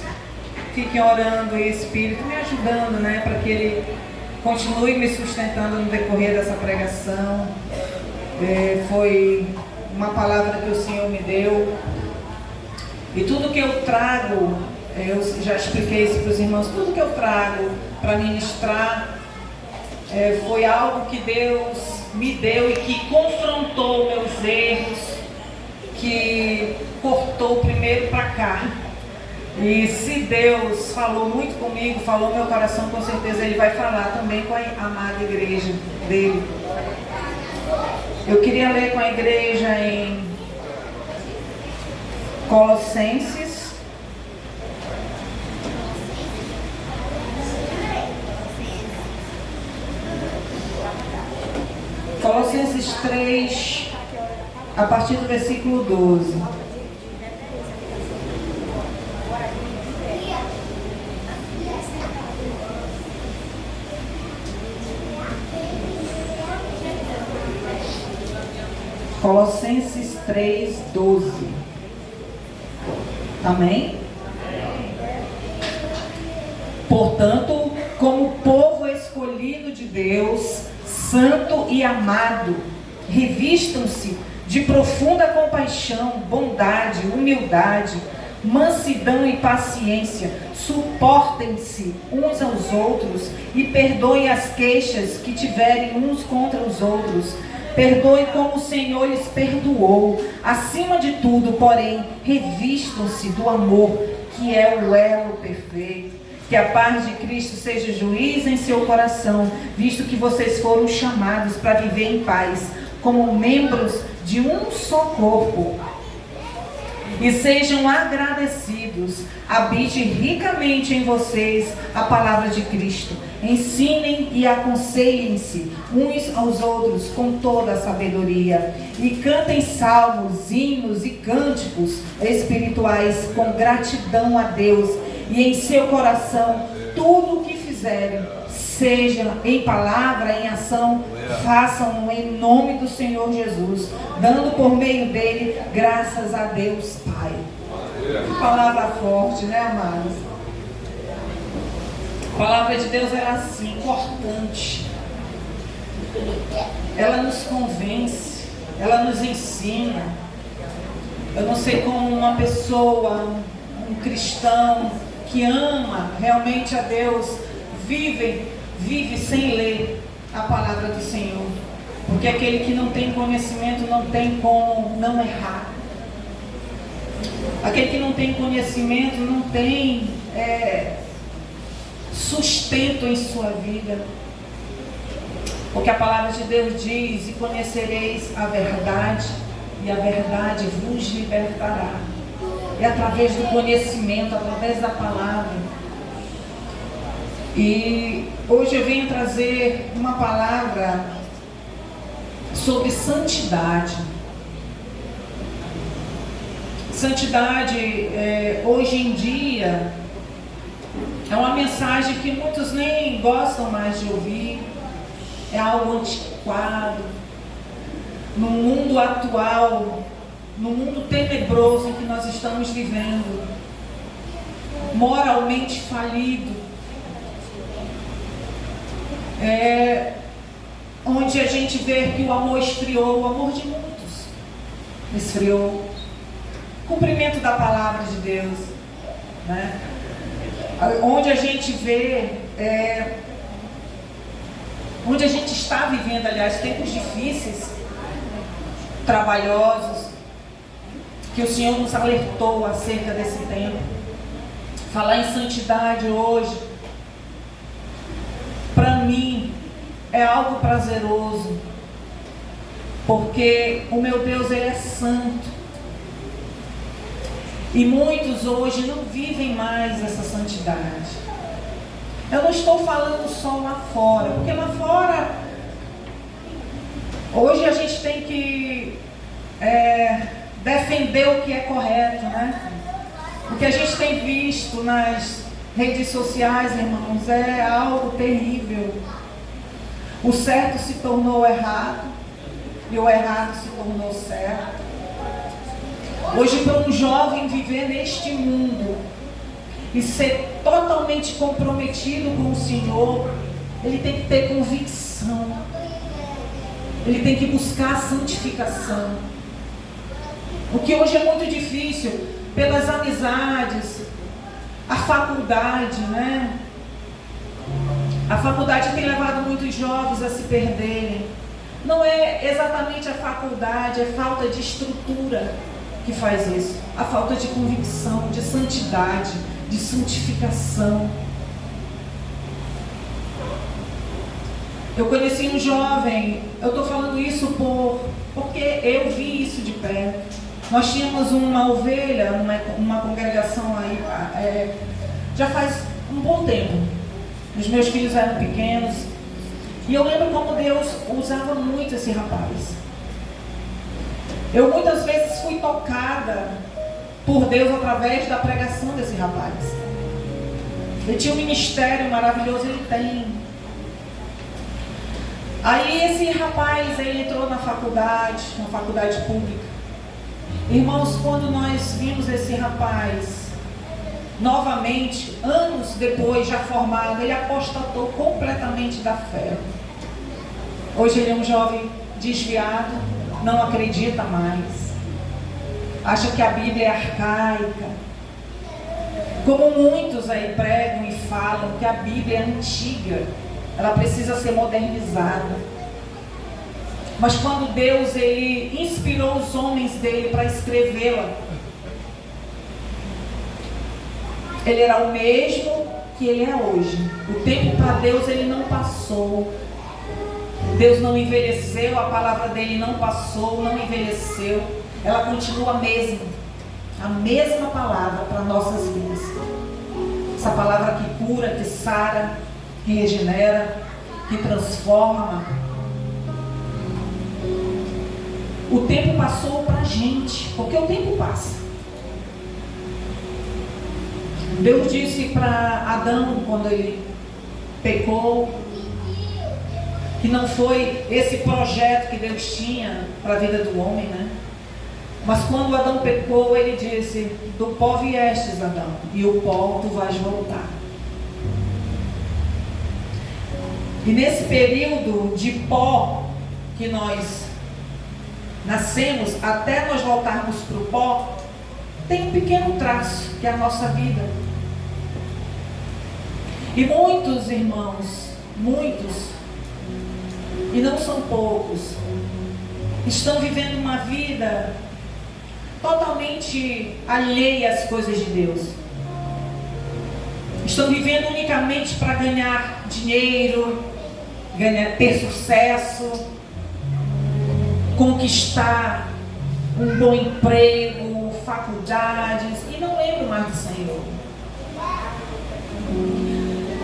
fiquem orando em espírito, me ajudando, né, para que Ele continue me sustentando no decorrer dessa pregação. Foi uma palavra que o Senhor me deu. E tudo que eu trago, eu já expliquei isso para os irmãos, tudo que eu trago para ministrar foi algo que Deus me deu e que confrontou meus erros, que cortou primeiro para cá. E se Deus falou muito comigo, falou meu coração, com certeza Ele vai falar também com a amada igreja dele. Eu queria ler com a igreja em Colossenses, Colossenses 3, a partir do versículo 12. Colossenses 3, 12. Amém? Portanto, como povo escolhido de Deus, santo e amado, revistam-se de profunda compaixão, bondade, humildade, mansidão e paciência. Suportem-se uns aos outros e perdoem as queixas que tiverem uns contra os outros. Perdoe como o Senhor lhes perdoou. Acima de tudo, porém, revistam-se do amor, que é o elo perfeito. Que a paz de Cristo seja juiz em seu coração, visto que vocês foram chamados para viver em paz, como membros de um só corpo. E sejam agradecidos. Habite ricamente em vocês a palavra de Cristo. Ensinem e aconselhem-se uns aos outros com toda a sabedoria. E cantem salmos, hinos e cânticos espirituais com gratidão a Deus. E em seu coração, tudo o que fizerem, seja em palavra, em ação, façam-no em nome do Senhor Jesus, dando por meio dele graças a Deus Pai. Que palavra forte, né, amados? A palavra de Deus é assim, importante. Ela nos convence, ela nos ensina. Eu não sei como uma pessoa, um cristão que ama realmente a Deus, vive sem ler a palavra do Senhor. Porque aquele que não tem conhecimento não tem como não errar. Aquele que não tem conhecimento não tem sustento em sua vida. Porque a palavra de Deus diz: e conhecereis a verdade, e a verdade vos libertará. É através do conhecimento, através da palavra. E hoje eu venho trazer uma palavra sobre santidade. Santidade, hoje em dia, é uma mensagem que muitos nem gostam mais de ouvir, é algo antiquado. No mundo atual, no mundo tenebroso em que nós estamos vivendo, moralmente falido, onde a gente vê que o amor esfriou, o amor de muitos esfriou. Cumprimento da palavra de Deus, né? Onde a gente vê, onde a gente está vivendo, aliás, tempos difíceis, trabalhosos, que o Senhor nos alertou acerca desse tempo. Falar em santidade hoje, para mim, é algo prazeroso, porque o meu Deus, Ele é santo. E muitos hoje não vivem mais essa santidade. Eu não estou falando só lá fora, porque lá fora, hoje a gente tem que defender o que é correto, né? O que a gente tem visto nas redes sociais, irmãos, é algo terrível. O certo se tornou errado e o errado se tornou certo. Hoje, para um jovem viver neste mundo e ser totalmente comprometido com o Senhor, ele tem que ter convicção, ele tem que buscar a santificação. O que hoje é muito difícil, pelas amizades, a faculdade, né? A faculdade tem levado muitos jovens a se perderem. Não é exatamente a faculdade, é falta de estrutura que faz isso. A falta de convicção, de santidade, de santificação. Eu conheci um jovem, eu estou falando isso porque eu vi isso de perto. Nós tínhamos uma ovelha, uma congregação aí, já faz um bom tempo. Os meus filhos eram pequenos. E eu lembro como Deus usava muito esse rapaz. Eu muitas vezes fui tocada por Deus através da pregação desse rapaz. Ele tinha um ministério maravilhoso, ele tem. Aí esse rapaz, ele entrou na faculdade pública. Irmãos, quando nós vimos esse rapaz novamente, anos depois, já formado, ele apostatou completamente da fé. Hoje ele é um jovem desviado, não acredita mais, acha que a Bíblia é arcaica, como muitos aí pregam e falam que a Bíblia é antiga, ela precisa ser modernizada. Mas quando Deus, Ele inspirou os homens dele para escrevê-la, ele era o mesmo que ele é hoje. O tempo para Deus, ele não passou. Deus não envelheceu, a palavra dele não passou, não envelheceu. Ela continua a mesma palavra para nossas vidas. Essa palavra que cura, que sara, que regenera, que transforma. O tempo passou para a gente, porque o tempo passa. Deus disse para Adão, quando ele pecou, que não foi esse projeto que Deus tinha para a vida do homem, né? Mas quando Adão pecou, ele disse: do pó viestes, Adão, e o pó tu vais voltar. E nesse período de pó que nós nascemos, até nós voltarmos para o pó, tem um pequeno traço, que é a nossa vida. E muitos irmãos, muitos, e não são poucos, estão vivendo uma vida totalmente alheia às coisas de Deus. Estão vivendo unicamente para ganhar dinheiro, ter sucesso, conquistar um bom emprego, faculdades, e não lembro mais do Senhor.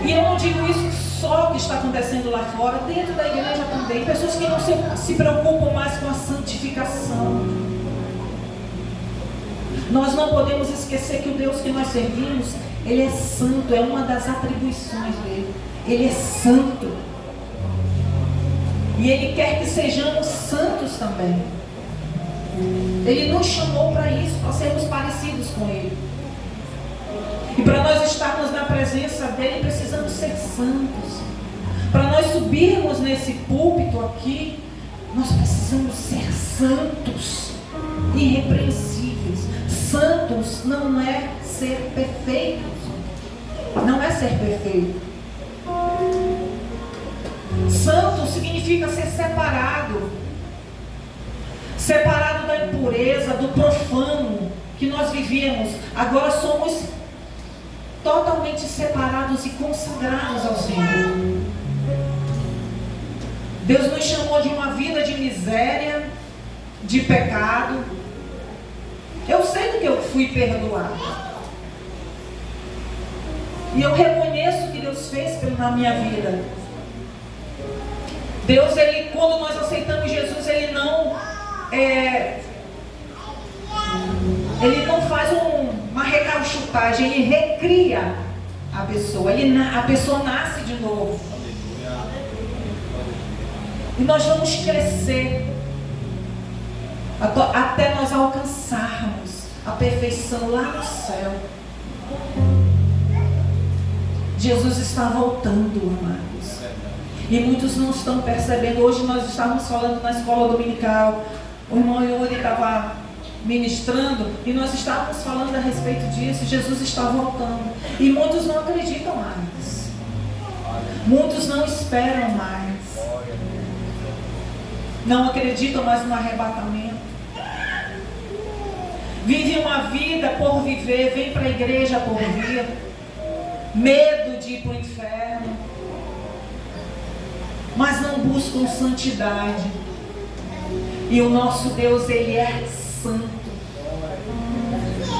E eu não digo isso só o que está acontecendo lá fora, dentro da igreja também. Pessoas que não se preocupam mais com a santificação. Nós não podemos esquecer que o Deus que nós servimos, Ele é santo, é uma das atribuições dele. Ele é santo. E Ele quer que sejamos santos também. Ele nos chamou para isso, para sermos parecidos com Ele. E para nós estarmos na presença dEle, precisamos ser santos. Para nós subirmos nesse púlpito aqui, nós precisamos ser santos, irrepreensíveis. Santos não é ser perfeitos. Não é ser perfeito. Santo significa ser separado. Separado da impureza, do profano que nós vivíamos. Agora somos totalmente separados e consagrados ao Senhor. Deus nos chamou de uma vida de miséria, de pecado. Eu sei do que eu fui perdoado. E eu reconheço o que Deus fez na minha vida. Deus, Ele, quando nós aceitamos Jesus, Ele não faz uma recalchutagem, Ele recria a pessoa. A pessoa nasce de novo. E nós vamos crescer até nós alcançarmos a perfeição lá no céu. Jesus está voltando, amados. E muitos não estão percebendo. Hoje nós estávamos falando na escola dominical. O irmão Yuri estava ministrando e nós estávamos falando a respeito disso. Jesus está voltando. E muitos não acreditam mais. Muitos não esperam mais. Não acreditam mais no arrebatamento. Vivem uma vida por viver. Vem para a igreja por vir. Medo de ir para o inferno. Mas não buscam santidade. E o nosso Deus, Ele é santo.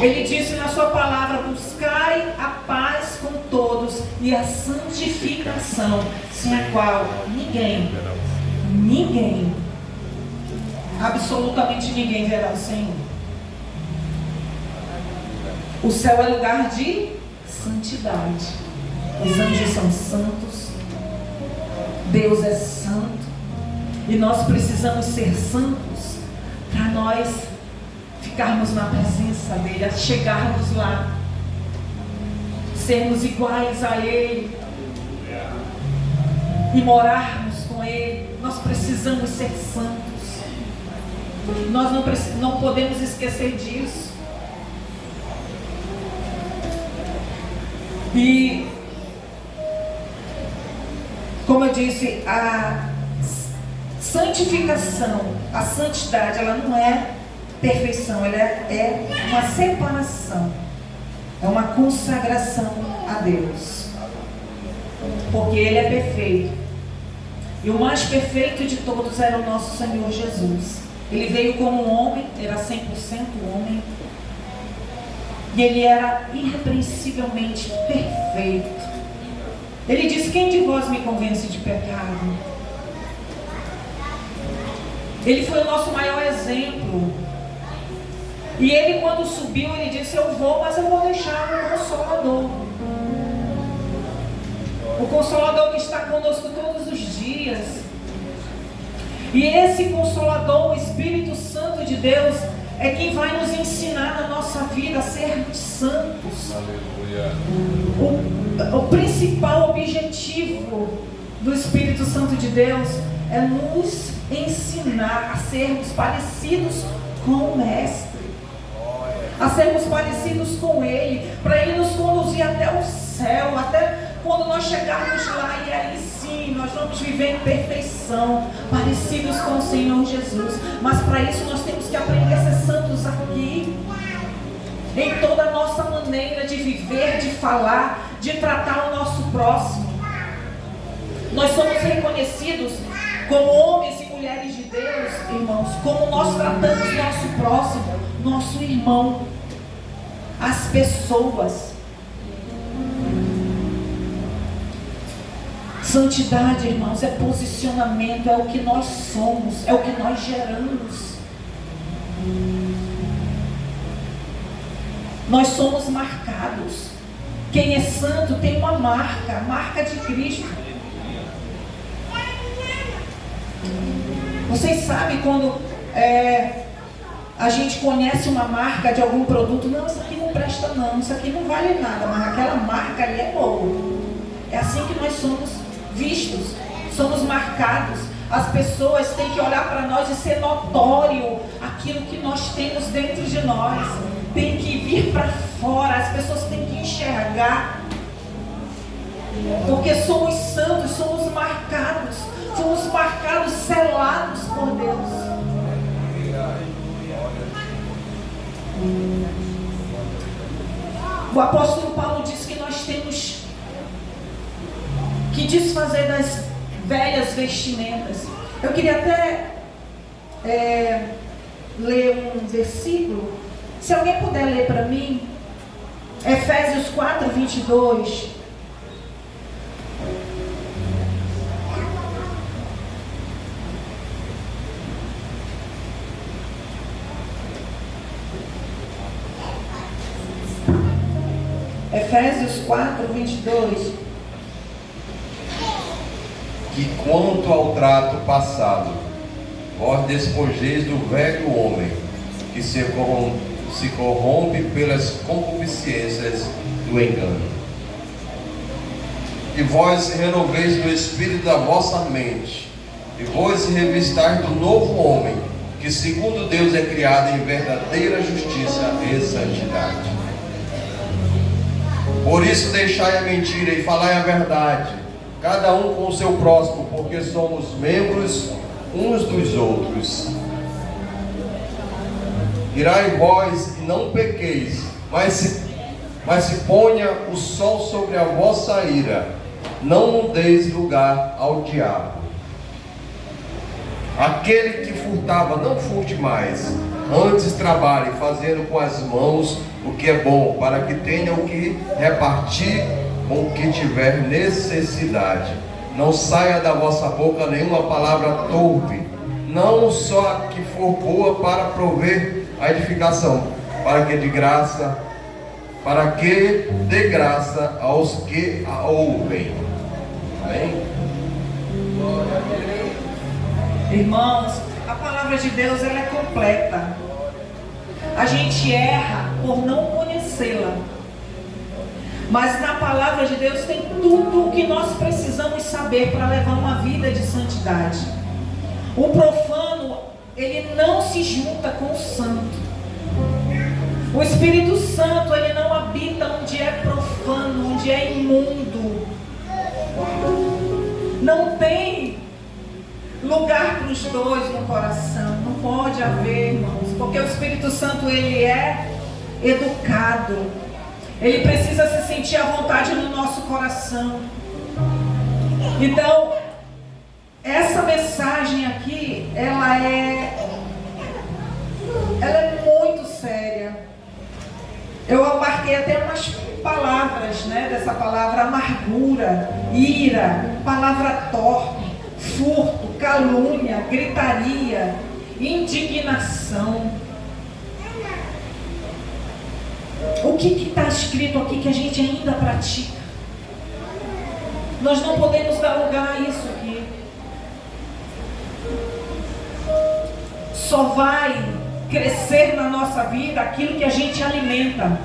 Ele disse na sua palavra: buscai a paz com todos e a santificação, sem a qual ninguém, absolutamente ninguém verá o Senhor. O céu é lugar de santidade. Os anjos são santos. Deus é santo. E nós precisamos ser santos para nós ficarmos na presença dEle, a chegarmos lá, sermos iguais a Ele e morarmos com Ele. Nós precisamos ser santos. Nós não podemos esquecer disso. E, como eu disse, a santificação, a santidade, ela não é perfeição, ela é uma separação, é uma consagração a Deus, porque Ele é perfeito, e o mais perfeito de todos era o nosso Senhor Jesus. Ele veio como um homem, era 100% homem, e Ele era irrepreensivelmente perfeito. Ele disse: quem de vós me convence de pecado? Ele foi o nosso maior exemplo. E Ele, quando subiu, Ele disse: eu vou, mas eu vou deixar o Consolador. O Consolador que está conosco todos os dias. E esse Consolador, o Espírito Santo de Deus, é quem vai nos ensinar na nossa vida a sermos santos. Aleluia. O principal objetivo do Espírito Santo de Deus é nos ensinar a sermos parecidos com o Mestre, a sermos parecidos com Ele, para Ele nos conduzir até o céu, até quando nós chegarmos lá, e aí sim nós vamos viver em perfeição, parecidos com o Senhor Jesus. Mas para isso nós temos que aprender a ser santos aqui, em toda a nossa maneira de viver, de falar, de tratar o nosso próximo. Nós somos reconhecidos como homens e mulheres de Deus, irmãos, como nós tratamos nosso próximo, nosso irmão, as pessoas. Santidade, irmãos, é posicionamento, é o que nós somos, é o que nós geramos. Nós somos marcados. Quem é santo tem uma marca, a marca de Cristo. Vocês sabem quando a gente conhece uma marca de algum produto, não, isso aqui não presta não, isso aqui não vale nada, mas aquela marca ali é boa. É assim que nós somos vistos, somos marcados. As pessoas têm que olhar para nós e ser notório aquilo que nós temos dentro de nós. Tem que vir para fora, as pessoas têm que enxergar. Porque somos santos, somos marcados, selados por Deus. O apóstolo Paulo diz que nós temos que desfazer das velhas vestimentas. Eu queria até ler um versículo. Se alguém puder ler para mim, Efésios 4, 22. Efésios 4, 22. Que quanto ao trato passado, vós despojeis do velho homem, que se corrompe pelas concupiscências do engano. E vós renoveis do espírito da vossa mente, e vós revistais do novo homem, que segundo Deus é criado em verdadeira justiça e santidade. Por isso deixai a mentira e falai a verdade, cada um com o seu próximo, porque somos membros uns dos outros. Irai vós e não pequeis, mas se ponha o sol sobre a vossa ira, não deis lugar ao diabo. Aquele que furtava, não furte mais, antes trabalhe, fazendo com as mãos o que é bom, para que tenha o que repartir com o que tiver necessidade. Não saia da vossa boca nenhuma palavra torpe, não só a que for boa para prover a edificação, para que dê graça aos que a ouvem. Amém? Irmãos, a palavra de Deus ela é completa. A gente erra por não conhecê-la. Mas na palavra de Deus tem tudo o que nós precisamos saber para levar uma vida de santidade. O profano, ele não se junta com o santo. O Espírito Santo, ele não habita onde é profano, onde é imundo. Não tem lugar para os dois no coração. Não pode haver, irmãos, porque o Espírito Santo, ele é educado. Ele precisa se sentir à vontade no nosso coração. Então, essa mensagem aqui, ela é muito séria. Eu marquei até umas palavras, né, dessa palavra: amargura, ira, palavra torpe, furto, calúnia, gritaria, indignação. O que está escrito aqui que a gente ainda pratica? Nós não podemos dar lugar a isso aqui. Só vai crescer na nossa vida aquilo que a gente alimenta.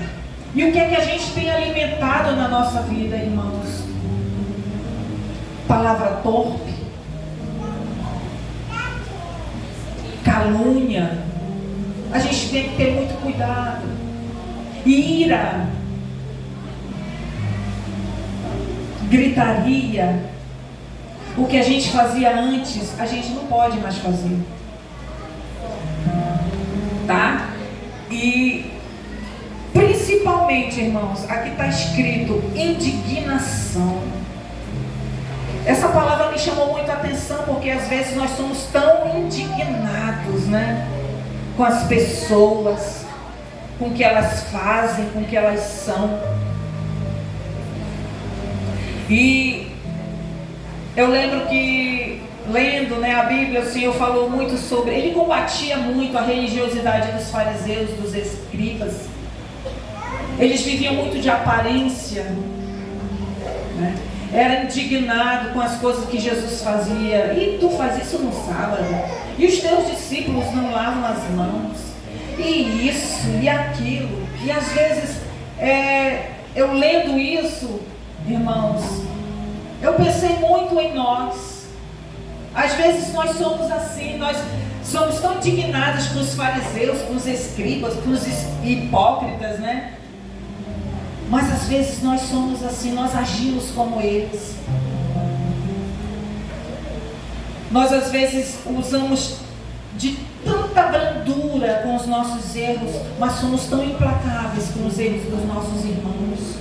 E o que é que a gente tem alimentado na nossa vida, irmãos? Palavra torpe, calúnia. A gente tem que ter muito cuidado. Ira, gritaria. O que a gente fazia antes, a gente não pode mais fazer. Tá? E principalmente, irmãos, aqui está escrito indignação. Essa palavra me chamou muito a atenção, porque às vezes nós somos tão indignados, né, com as pessoas, com o que elas fazem, com o que elas são. E Eu lembro que, lendo, né, a Bíblia, o Senhor falou muito sobre... Ele combatia muito a religiosidade dos fariseus, dos escribas. Eles viviam muito de aparência, né? Era indignado com as coisas que Jesus fazia. E tu faz isso no sábado? E os teus discípulos não lavam as mãos? E isso, e aquilo. E às vezes, eu lendo isso, irmãos, eu pensei muito em nós. Às vezes nós somos assim, nós somos tão indignados com os fariseus, com os escribas, com os hipócritas, né? Mas às vezes nós somos assim, nós agimos como eles. Nós às vezes usamos de tanta brandura com os nossos erros, mas somos tão implacáveis com os erros dos nossos irmãos.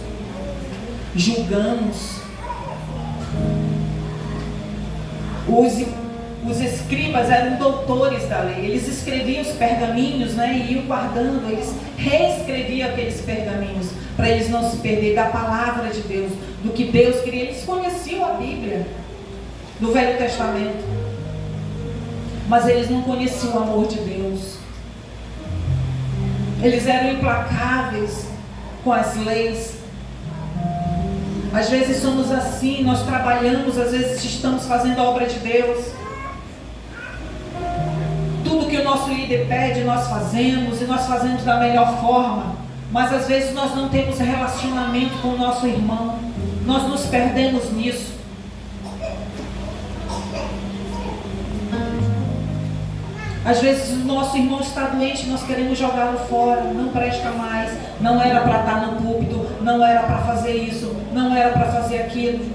Julgamos. Os escribas eram doutores da lei. Eles escreviam os pergaminhos, né, e iam guardando. Eles reescreviam aqueles pergaminhos para eles não se perderem da palavra de Deus, do que Deus queria. Eles conheciam a Bíblia do Velho Testamento, mas eles não conheciam o amor de Deus. Eles eram implacáveis com as leis. Às vezes somos assim, nós trabalhamos, às vezes estamos fazendo a obra de Deus. Tudo que o nosso líder pede, nós fazemos, e nós fazemos da melhor forma. Mas às vezes nós não temos relacionamento com o nosso irmão. Nós nos perdemos nisso. Às vezes o nosso irmão está doente, nós queremos jogá-lo fora, não presta mais, não era para estar no púlpito, não era para fazer isso, não era para fazer aquilo,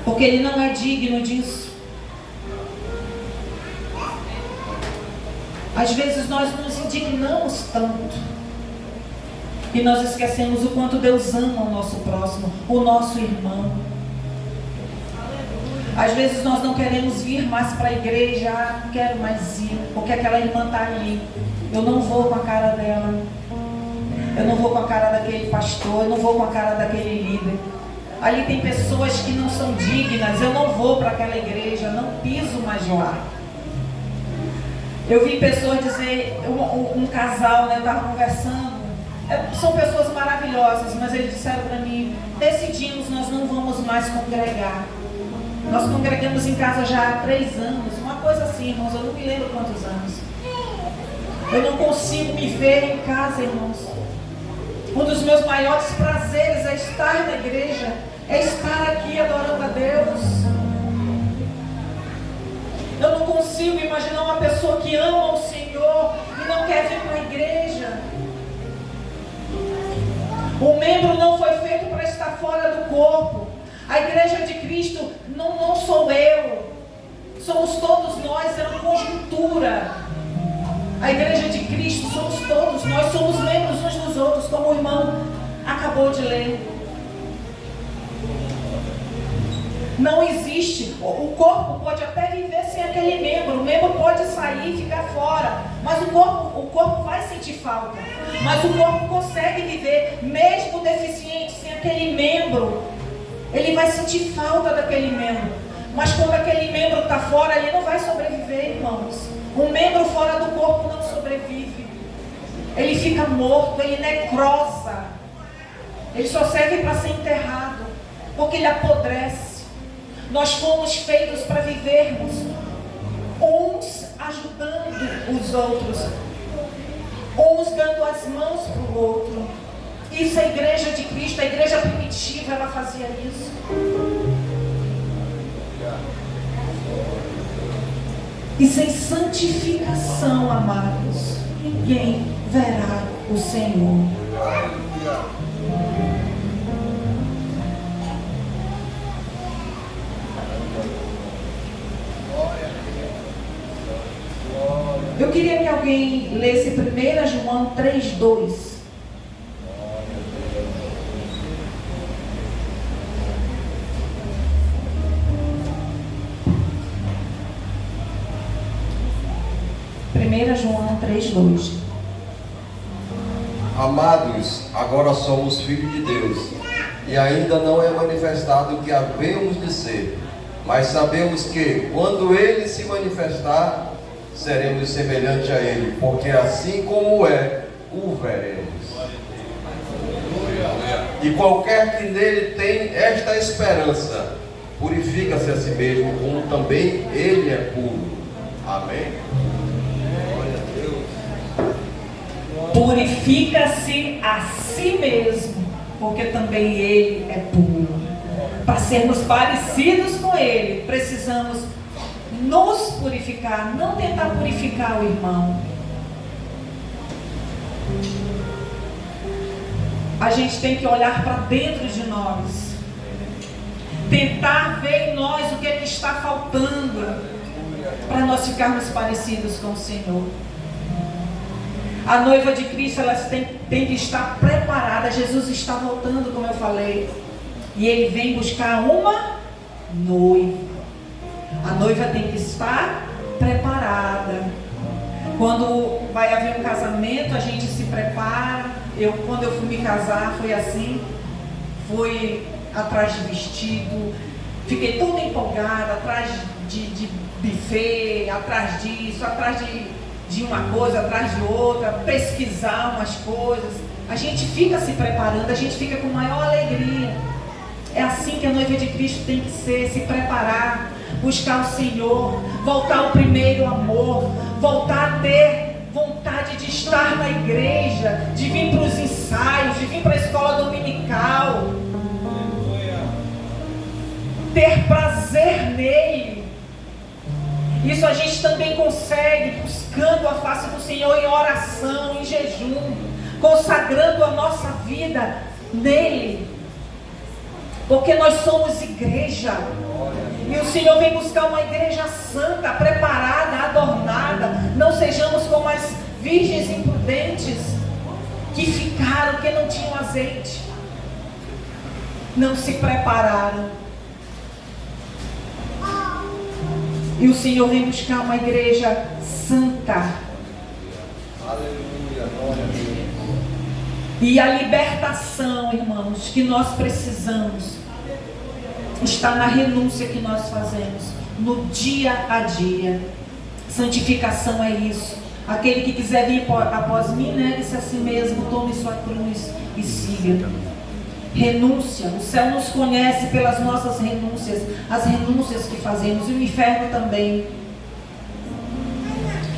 porque ele não é digno disso. Às vezes nós nos indignamos tanto e nós esquecemos o quanto Deus ama o nosso próximo, o nosso irmão. Às vezes nós não queremos vir mais para a igreja, não quero mais ir, porque aquela irmã está ali. Eu não vou com a cara dela, eu não vou com a cara daquele pastor, eu não vou com a cara daquele líder. Ali tem pessoas que não são dignas, eu não vou para aquela igreja, não piso mais lá. Eu vi pessoas dizer, um casal, né, eu estava conversando, são pessoas maravilhosas, mas eles disseram para mim, decidimos, nós não vamos mais congregar. Nós congregamos em casa já há 3 anos, uma coisa assim, irmãos, eu não me lembro quantos anos. Eu não consigo me ver em casa, irmãos. Um dos meus maiores prazeres é estar na igreja, é estar aqui adorando a Deus. Eu não consigo imaginar uma pessoa que ama o Senhor e não quer vir para a igreja. O membro não foi feito para estar fora do corpo. A igreja de Cristo não sou eu, somos todos nós, é uma conjuntura. A igreja de Cristo somos todos nós, somos membros uns dos outros, como o irmão acabou de ler. Não existe, o corpo pode até viver sem aquele membro, o membro pode sair e ficar fora, mas o corpo vai sentir falta. Mas o corpo consegue viver, mesmo deficiente, sem aquele membro. Ele vai sentir falta daquele membro. Mas quando aquele membro está fora, ele não vai sobreviver, irmãos. Um membro fora do corpo não sobrevive. Ele fica morto, ele necrosa. Ele só serve para ser enterrado, porque ele apodrece. Nós fomos feitos para vivermos, uns ajudando os outros, uns dando as mãos para o outro. Isso é a igreja de Cristo, a igreja primitiva, ela fazia isso. E sem santificação, amados, ninguém verá o Senhor. Eu queria que alguém lesse 1 João 3:2. João 3:2. Amados, agora somos filhos de Deus, e ainda não é manifestado o que havemos de ser, mas sabemos que quando Ele se manifestar, seremos semelhantes a Ele, porque assim como é, o veremos. E qualquer que nele tem esta esperança, purifica-se a si mesmo, como também Ele é puro. Amém? Purifica-se a si mesmo, porque também Ele é puro. Para sermos parecidos com Ele, precisamos nos purificar, não tentar purificar o irmão. A gente tem que olhar para dentro de nós, tentar ver em nós o que é que está faltando, para nós ficarmos parecidos com o Senhor. A noiva de Cristo, ela tem que estar preparada. Jesus está voltando, como eu falei, e Ele vem buscar uma noiva. A noiva tem que estar preparada. Quando vai haver um casamento, a gente se prepara. Quando eu fui me casar, foi assim. Fui atrás de vestido, fiquei toda empolgada, atrás de buffet, atrás disso, atrás de uma coisa, atrás de outra, pesquisar umas coisas. A gente fica se preparando, a gente fica com maior alegria. É assim que a noiva de Cristo tem que ser, se preparar, buscar o Senhor, voltar ao primeiro amor, voltar a ter vontade de estar na igreja, de vir para os ensaios, de vir para a escola dominical, ter prazer nele. Isso a gente também consegue buscando a face do Senhor em oração, em jejum, consagrando a nossa vida nele, porque nós somos igreja. E o Senhor vem buscar uma igreja santa, preparada, adornada. Não sejamos como as virgens imprudentes que ficaram, que não tinham azeite, não se prepararam. E o Senhor vem buscar uma igreja santa. Aleluia, glória a Deus. E a libertação, irmãos, que nós precisamos está na renúncia que nós fazemos no dia a dia. Santificação é isso. Aquele que quiser vir após mim, negue-se a si mesmo, tome sua cruz e siga. Renúncia. O céu nos conhece pelas nossas renúncias, as renúncias que fazemos, e o inferno também.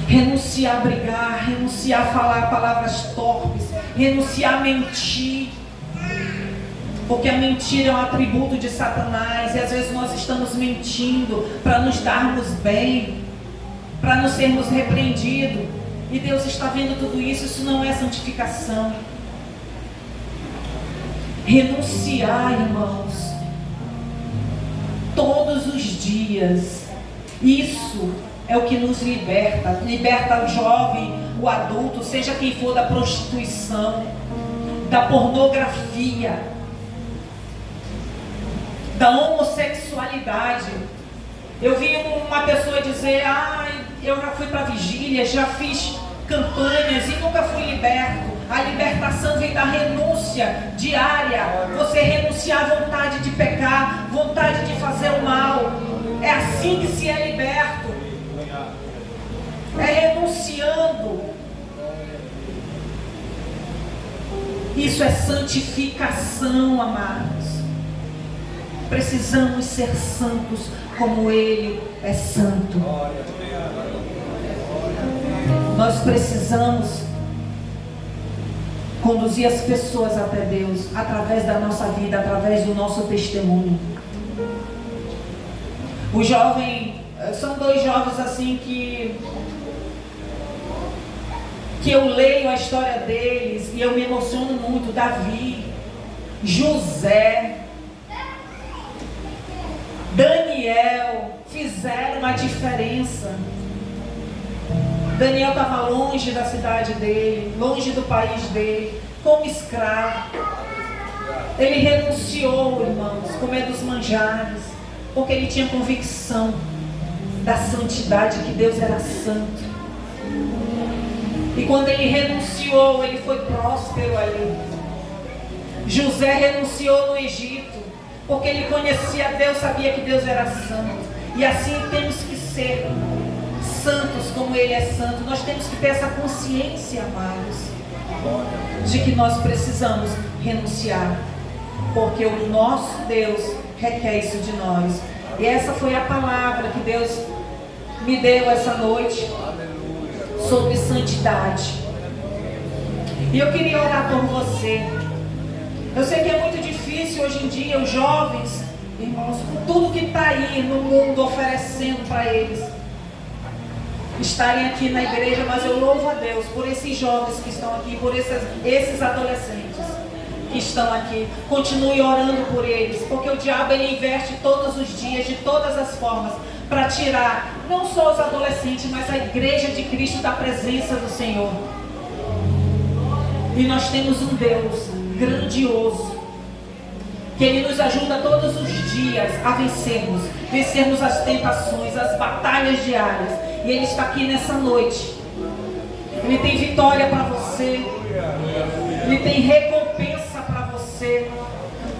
Renunciar a brigar, renunciar a falar palavras torpes, renunciar a mentir, porque a mentira é um atributo de Satanás, e às vezes nós estamos mentindo para nos darmos bem, para não sermos repreendidos, e Deus está vendo tudo isso. Isso não é santificação. Renunciar, irmãos, todos os dias, isso é o que nos liberta. Liberta o jovem, o adulto, seja quem for, da prostituição, da pornografia, da homossexualidade. Eu vi uma pessoa dizer: eu já fui para vigília, já fiz campanhas e nunca fui liberto. A libertação vem da renúncia diária. Você renunciar à vontade de pecar, vontade de fazer o mal. É assim que se é liberto. É renunciando. Isso é santificação, amados. Precisamos ser santos como Ele é santo. Nós precisamos conduzir as pessoas até Deus através da nossa vida, através do nosso testemunho. O jovem, são dois jovens assim que eu leio a história deles e eu me emociono muito. Davi, José, Daniel fizeram a diferença. Daniel estava longe da cidade dele, longe do país dele, como escravo. Ele renunciou, irmãos, comer dos manjares, porque ele tinha convicção da santidade, que Deus era santo. E quando ele renunciou, ele foi próspero ali. José renunciou no Egito, porque ele conhecia Deus, sabia que Deus era santo. E assim temos que ser santos como ele é santo. Nós temos que ter essa consciência, amados, de que nós precisamos renunciar, porque o nosso Deus requer isso de nós. E essa foi a palavra que Deus me deu essa noite sobre santidade. E eu queria orar por você. Eu sei que é muito difícil hoje em dia os jovens, irmãos, com tudo que está aí no mundo oferecendo para eles, estarem aqui na igreja, mas eu louvo a Deus por esses jovens que estão aqui, por esses adolescentes que estão aqui. Continue orando por eles, porque o diabo ele investe todos os dias, de todas as formas, para tirar não só os adolescentes, mas a igreja de Cristo da presença do Senhor. E nós temos um Deus grandioso, que Ele nos ajuda todos os dias a vencermos as tentações, as batalhas diárias. E Ele está aqui nessa noite. Ele tem vitória para você. Ele tem recompensa para você.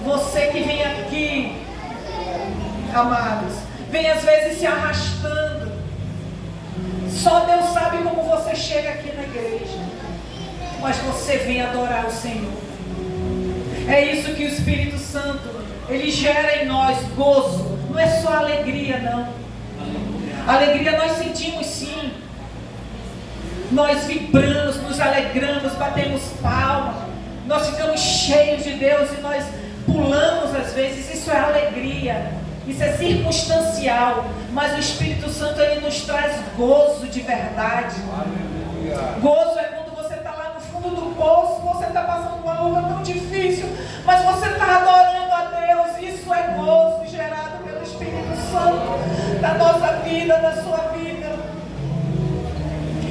Você que vem aqui, amados, vem às vezes se arrastando. Só Deus sabe como você chega aqui na igreja. Mas você vem adorar o Senhor. É isso que o Espírito Santo, ele gera em nós gozo. Não é só alegria, não. Alegria nós sentimos sim. Nós vibramos, nos alegramos, batemos palmas. Nós ficamos cheios de Deus e nós pulamos às vezes. Isso é alegria. Isso é circunstancial. Mas o Espírito Santo, ele nos traz gozo de verdade. Gozo é quando você está lá no fundo do poço, você está passando uma luta tão difícil, mas você está adorando a Deus. Isso é gozo gerado pelo Espírito Santo da nossa vida, da sua vida.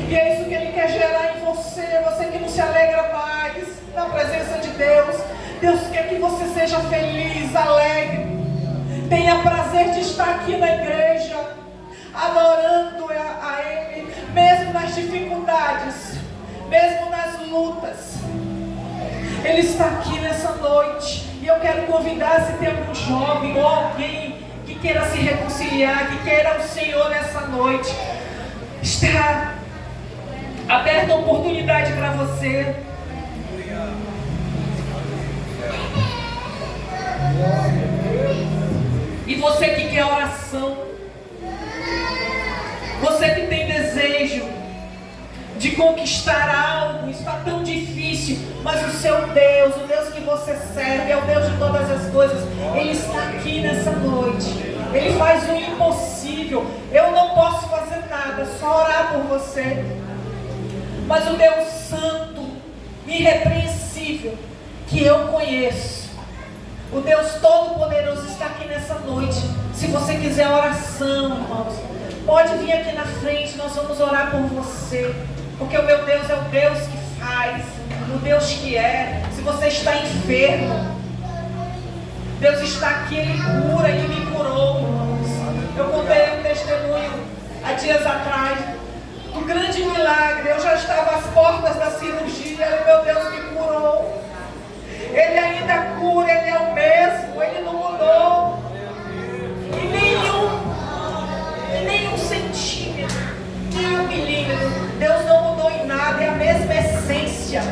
E é isso que Ele quer gerar em você. Você que não se alegra mais na presença de Deus. Deus quer que você seja feliz, alegre, tenha prazer de estar aqui na igreja, adorando a Ele, mesmo nas dificuldades, mesmo nas lutas. Ele está aqui nessa noite. E eu quero convidar, se tem algum jovem ou alguém que queira se reconciliar, que queira o Senhor nessa noite, está aberta a oportunidade para você. E você que quer oração, você que tem desejo de conquistar algo, está tão difícil, mas o seu Deus, o Deus que você serve, é o Deus de todas as coisas. Ele está aqui nessa noite. Ele faz o impossível. Eu não posso fazer nada, só orar por você. Mas o Deus santo, irrepreensível, que eu conheço, o Deus todo-poderoso, está aqui nessa noite. Se você quiser oração, irmãos, pode vir aqui na frente, nós vamos orar por você. Porque o meu Deus é o Deus que faz, o Deus que é. Se você está enfermo, Deus está aqui, Ele cura, Ele me curou. Eu contei um testemunho há dias atrás do grande milagre. Eu já estava às portas da cirurgia e meu Deus me curou. Ele ainda cura, Ele é o mesmo, Ele não mudou. E nenhum centímetro, nenhum milímetro. Deus não mudou em nada, é a mesma essência.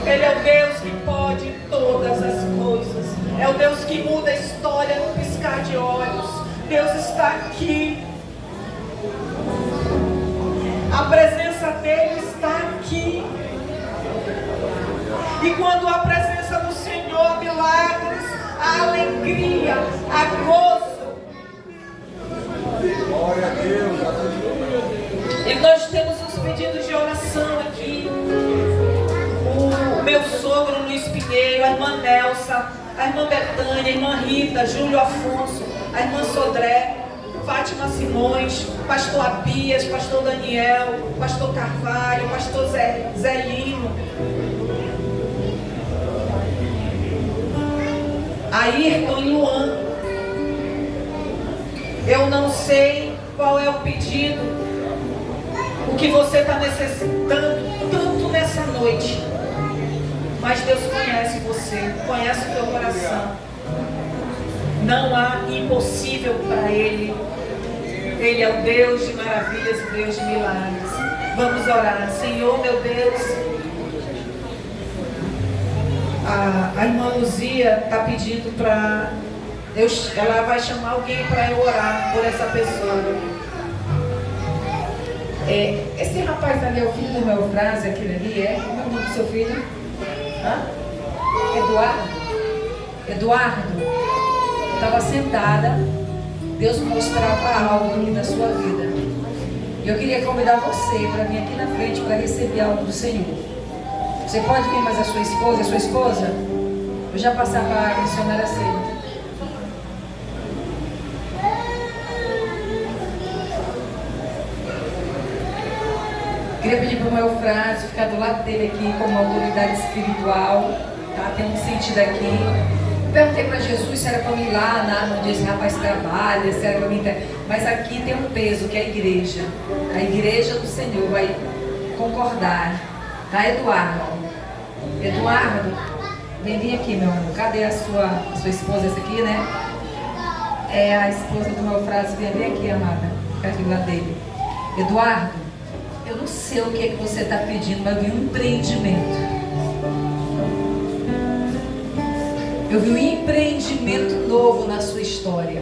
Ele é o Deus que pode todas as coisas. É o Deus que muda a história no piscar de olhos. Deus está aqui. A presença dele está aqui. E quando a presença do Senhor, há milagres, há alegria, há gozo. Glória a Deus. E nós temos uns pedidos de oração aqui. O meu sogro Luiz Pinheiro, a irmã Nelsa, a irmã Betânia, a irmã Rita, Júlio Afonso, a irmã Sodré, Fátima Simões, pastor Abias, pastor Daniel, pastor Carvalho, pastor Zé Lino, Ayrton e Luan. Eu não sei qual é o pedido, o que você está necessitando tanto nessa noite. Mas Deus conhece você, conhece o teu coração. Não há impossível para Ele. Ele é o Deus de maravilhas, o Deus de milagres. Vamos orar. Senhor, meu Deus, a irmã Luzia está pedindo para Deus, ela vai chamar alguém para eu orar por essa pessoa. Esse rapaz ali é o filho do meu frase, aquele ali é? Como é o nome do seu filho? Hã? Eduardo. Eu estava sentada, Deus mostrava algo aqui na sua vida. E eu queria convidar você para vir aqui na frente para receber algo do Senhor. Você pode vir mais a sua esposa? A sua esposa? Eu já passar para a missionária Ceida. Queria pedir para o meu Frásio ficar do lado dele aqui como autoridade espiritual, tá? Tem um sentido aqui. Eu perguntei para Jesus se era para mim ir lá onde esse rapaz trabalha, se era para mim. Mas aqui tem um peso que é a igreja. A igreja do Senhor vai concordar. Tá, Eduardo? Eduardo, vem aqui, meu amor. Cadê a sua esposa? Essa aqui, né? É a esposa do meu Frásio. Vem aqui, amada. Fica aqui do lado dele. Eduardo, eu não sei o que é que você está pedindo, mas eu vi um empreendimento. Eu vi um empreendimento novo na sua história.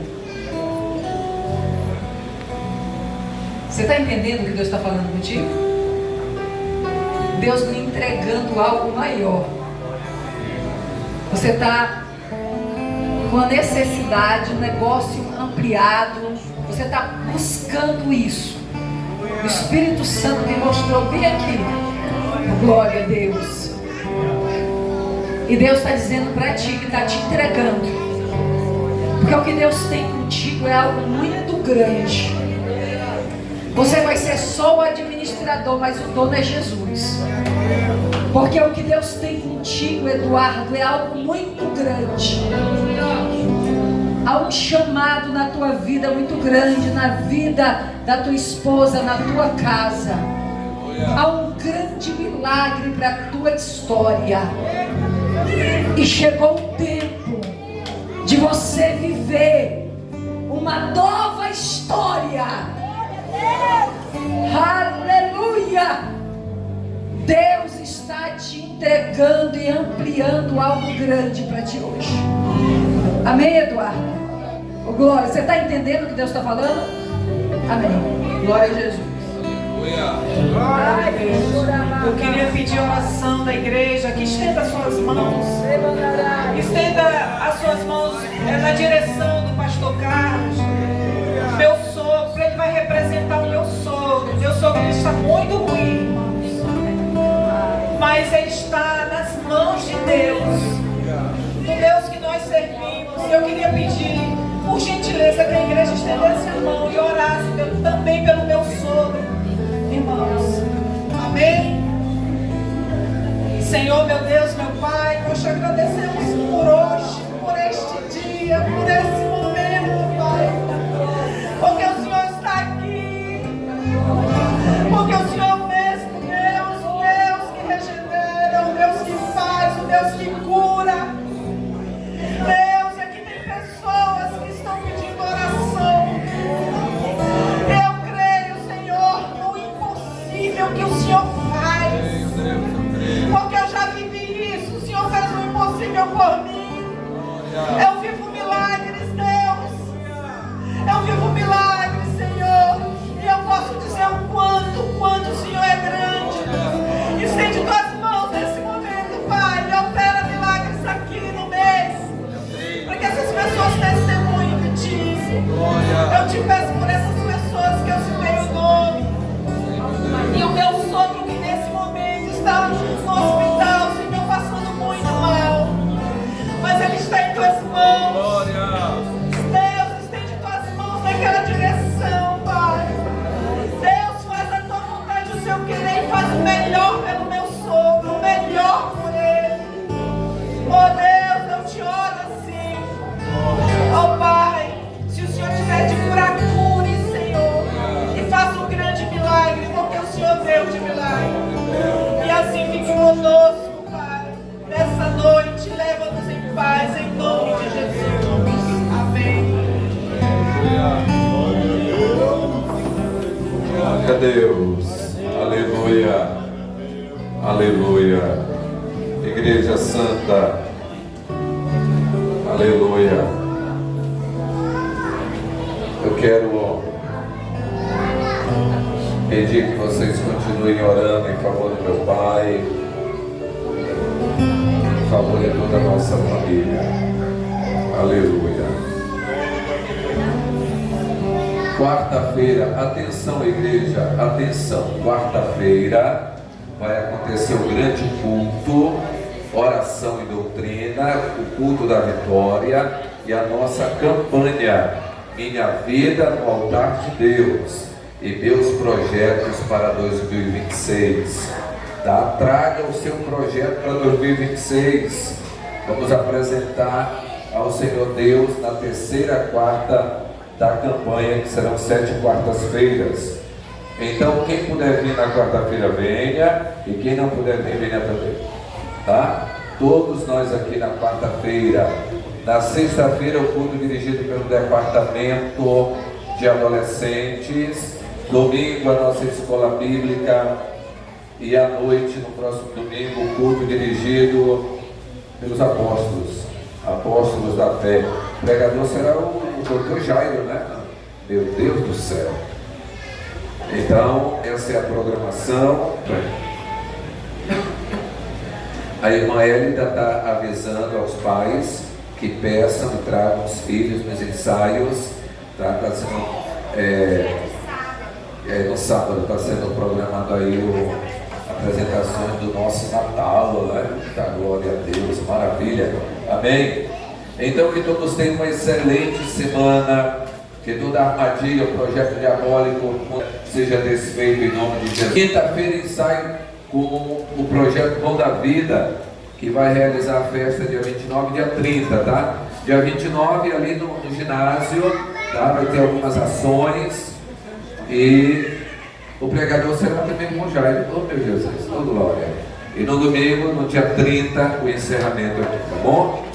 Você está entendendo o que Deus está falando contigo? Deus lhe entregando algo maior. Você está com a necessidade, um negócio ampliado. Você está buscando isso. O Espírito Santo me mostrou bem aqui. Glória a Deus. E Deus está dizendo para ti que está te entregando. Porque o que Deus tem contigo é algo muito grande. Você vai ser só o administrador, mas o dono é Jesus. Porque o que Deus tem contigo, Eduardo, é algo muito grande. Há um chamado na tua vida muito grande, na vida da tua esposa, na tua casa. Há um grande milagre para a tua história. E chegou o tempo de você viver uma nova história. Aleluia! Deus está te entregando e ampliando algo grande para ti hoje. Amém, Eduardo? Oh, glória, você está entendendo o que Deus está falando? Amém. Glória a Jesus. Eu queria pedir oração da igreja que estenda as suas mãos. Estenda as suas mãos na direção do pastor Carlos. Meu sogro, ele vai representar o meu sogro. Meu sogro, ele está muito ruim, irmãos. Mas ele está nas mãos de Deus. Do Deus que nós servimos. Eu queria pedir, por gentileza, que a igreja estendesse a mão e orasse também pelo meu sogro, irmãos. Amém? Senhor, meu Deus, meu Pai, nós te agradecemos por hoje, por este dia, por esse momento, Pai. Porque o Senhor está aqui. Porque o Senhor é o mesmo Deus, o Deus que regenera, o Deus que faz, o Deus que cura. Deus, aqui tem pessoas que estão pedindo oração. Eu creio, Senhor, no impossível que o Senhor faz. Porque eu já vivi isso, o Senhor fez o impossível por mim. Eu vivo milagres, Deus. Eu vivo milagres, Senhor. E eu posso dizer o quanto o Senhor é grande. Estende tuas mãos nesse momento, Pai, e opera milagres aqui no mês. Para que essas pessoas testemunhem de Ti. Eu te peço por essas pessoas que eu citei o nome. E o meu sogro que nesse momento está no hospital, Senhor, passando muito mal. Mas ele está em tuas mãos. Deus, estende tuas mãos naquela direção, Pai. Deus, faz Deus. Aleluia. Aleluia. Igreja Santa. Aleluia. Eu quero pedir que vocês continuem orando em favor do meu pai, em favor de toda a nossa família. Aleluia. Quarta-feira, atenção igreja, atenção. Quarta-feira vai acontecer o grande culto, oração e doutrina, o culto da vitória e a nossa campanha, Minha Vida no Altar de Deus e Meus Projetos para 2026. Tá? Traga o seu projeto para 2026. Vamos apresentar ao Senhor Deus na terceira quarta da campanha, que serão 7 quartas-feiras. Então, quem puder vir na quarta-feira, venha, e quem não puder vir, venha também. Tá? Todos nós aqui na quarta-feira. Na sexta-feira, o culto dirigido pelo departamento de adolescentes. Domingo, a nossa escola bíblica. E à noite, no próximo domingo, o culto dirigido pelos apóstolos da fé. O pregador será o doutor Jairo, né? Meu Deus do céu. Então, essa é a programação. A irmã Hélida está avisando aos pais que peçam e tragam os filhos nos ensaios. Tá sendo, no sábado está sendo programado aí apresentações do nosso Natal, né? Da glória a Deus, maravilha. Amém? Então, que todos tenham uma excelente semana. Que toda armadilha, projeto diabólico seja desfeito em nome de Jesus. Quinta-feira, ensaio com o projeto Pão da Vida, que vai realizar a festa dia 29 e dia 30, tá? Dia 29 ali no ginásio, tá? Vai ter algumas ações e o pregador será também com o Jairo. Oh meu Jesus, oh glória. E no domingo, no dia 30, o encerramento aqui, tá bom?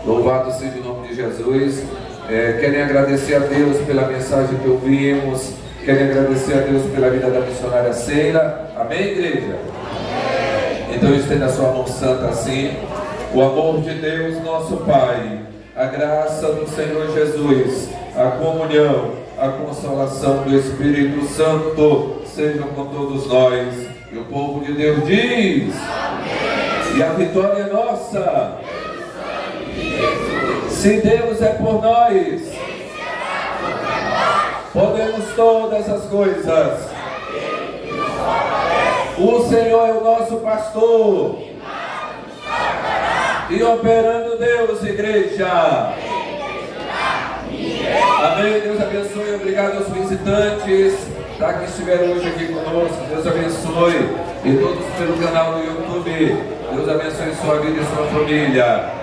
Louvado seja o nome de Jesus. Querem agradecer a Deus pela mensagem que ouvimos. Querem agradecer a Deus pela vida da missionária Sheila. Amém, igreja? Amém. Então estenda a sua mão santa assim. O amor de Deus, nosso Pai, a graça do Senhor Jesus, a comunhão, a consolação do Espírito Santo sejam com todos nós. E o povo de Deus diz: amém. E a vitória é nossa. Se Deus é por nós, podemos todas as coisas. O Senhor é o nosso pastor. E operando Deus, igreja. Amém. Deus abençoe. Obrigado aos visitantes que estiveram hoje aqui conosco. Deus abençoe. E todos pelo canal do YouTube. Deus abençoe sua vida e sua família.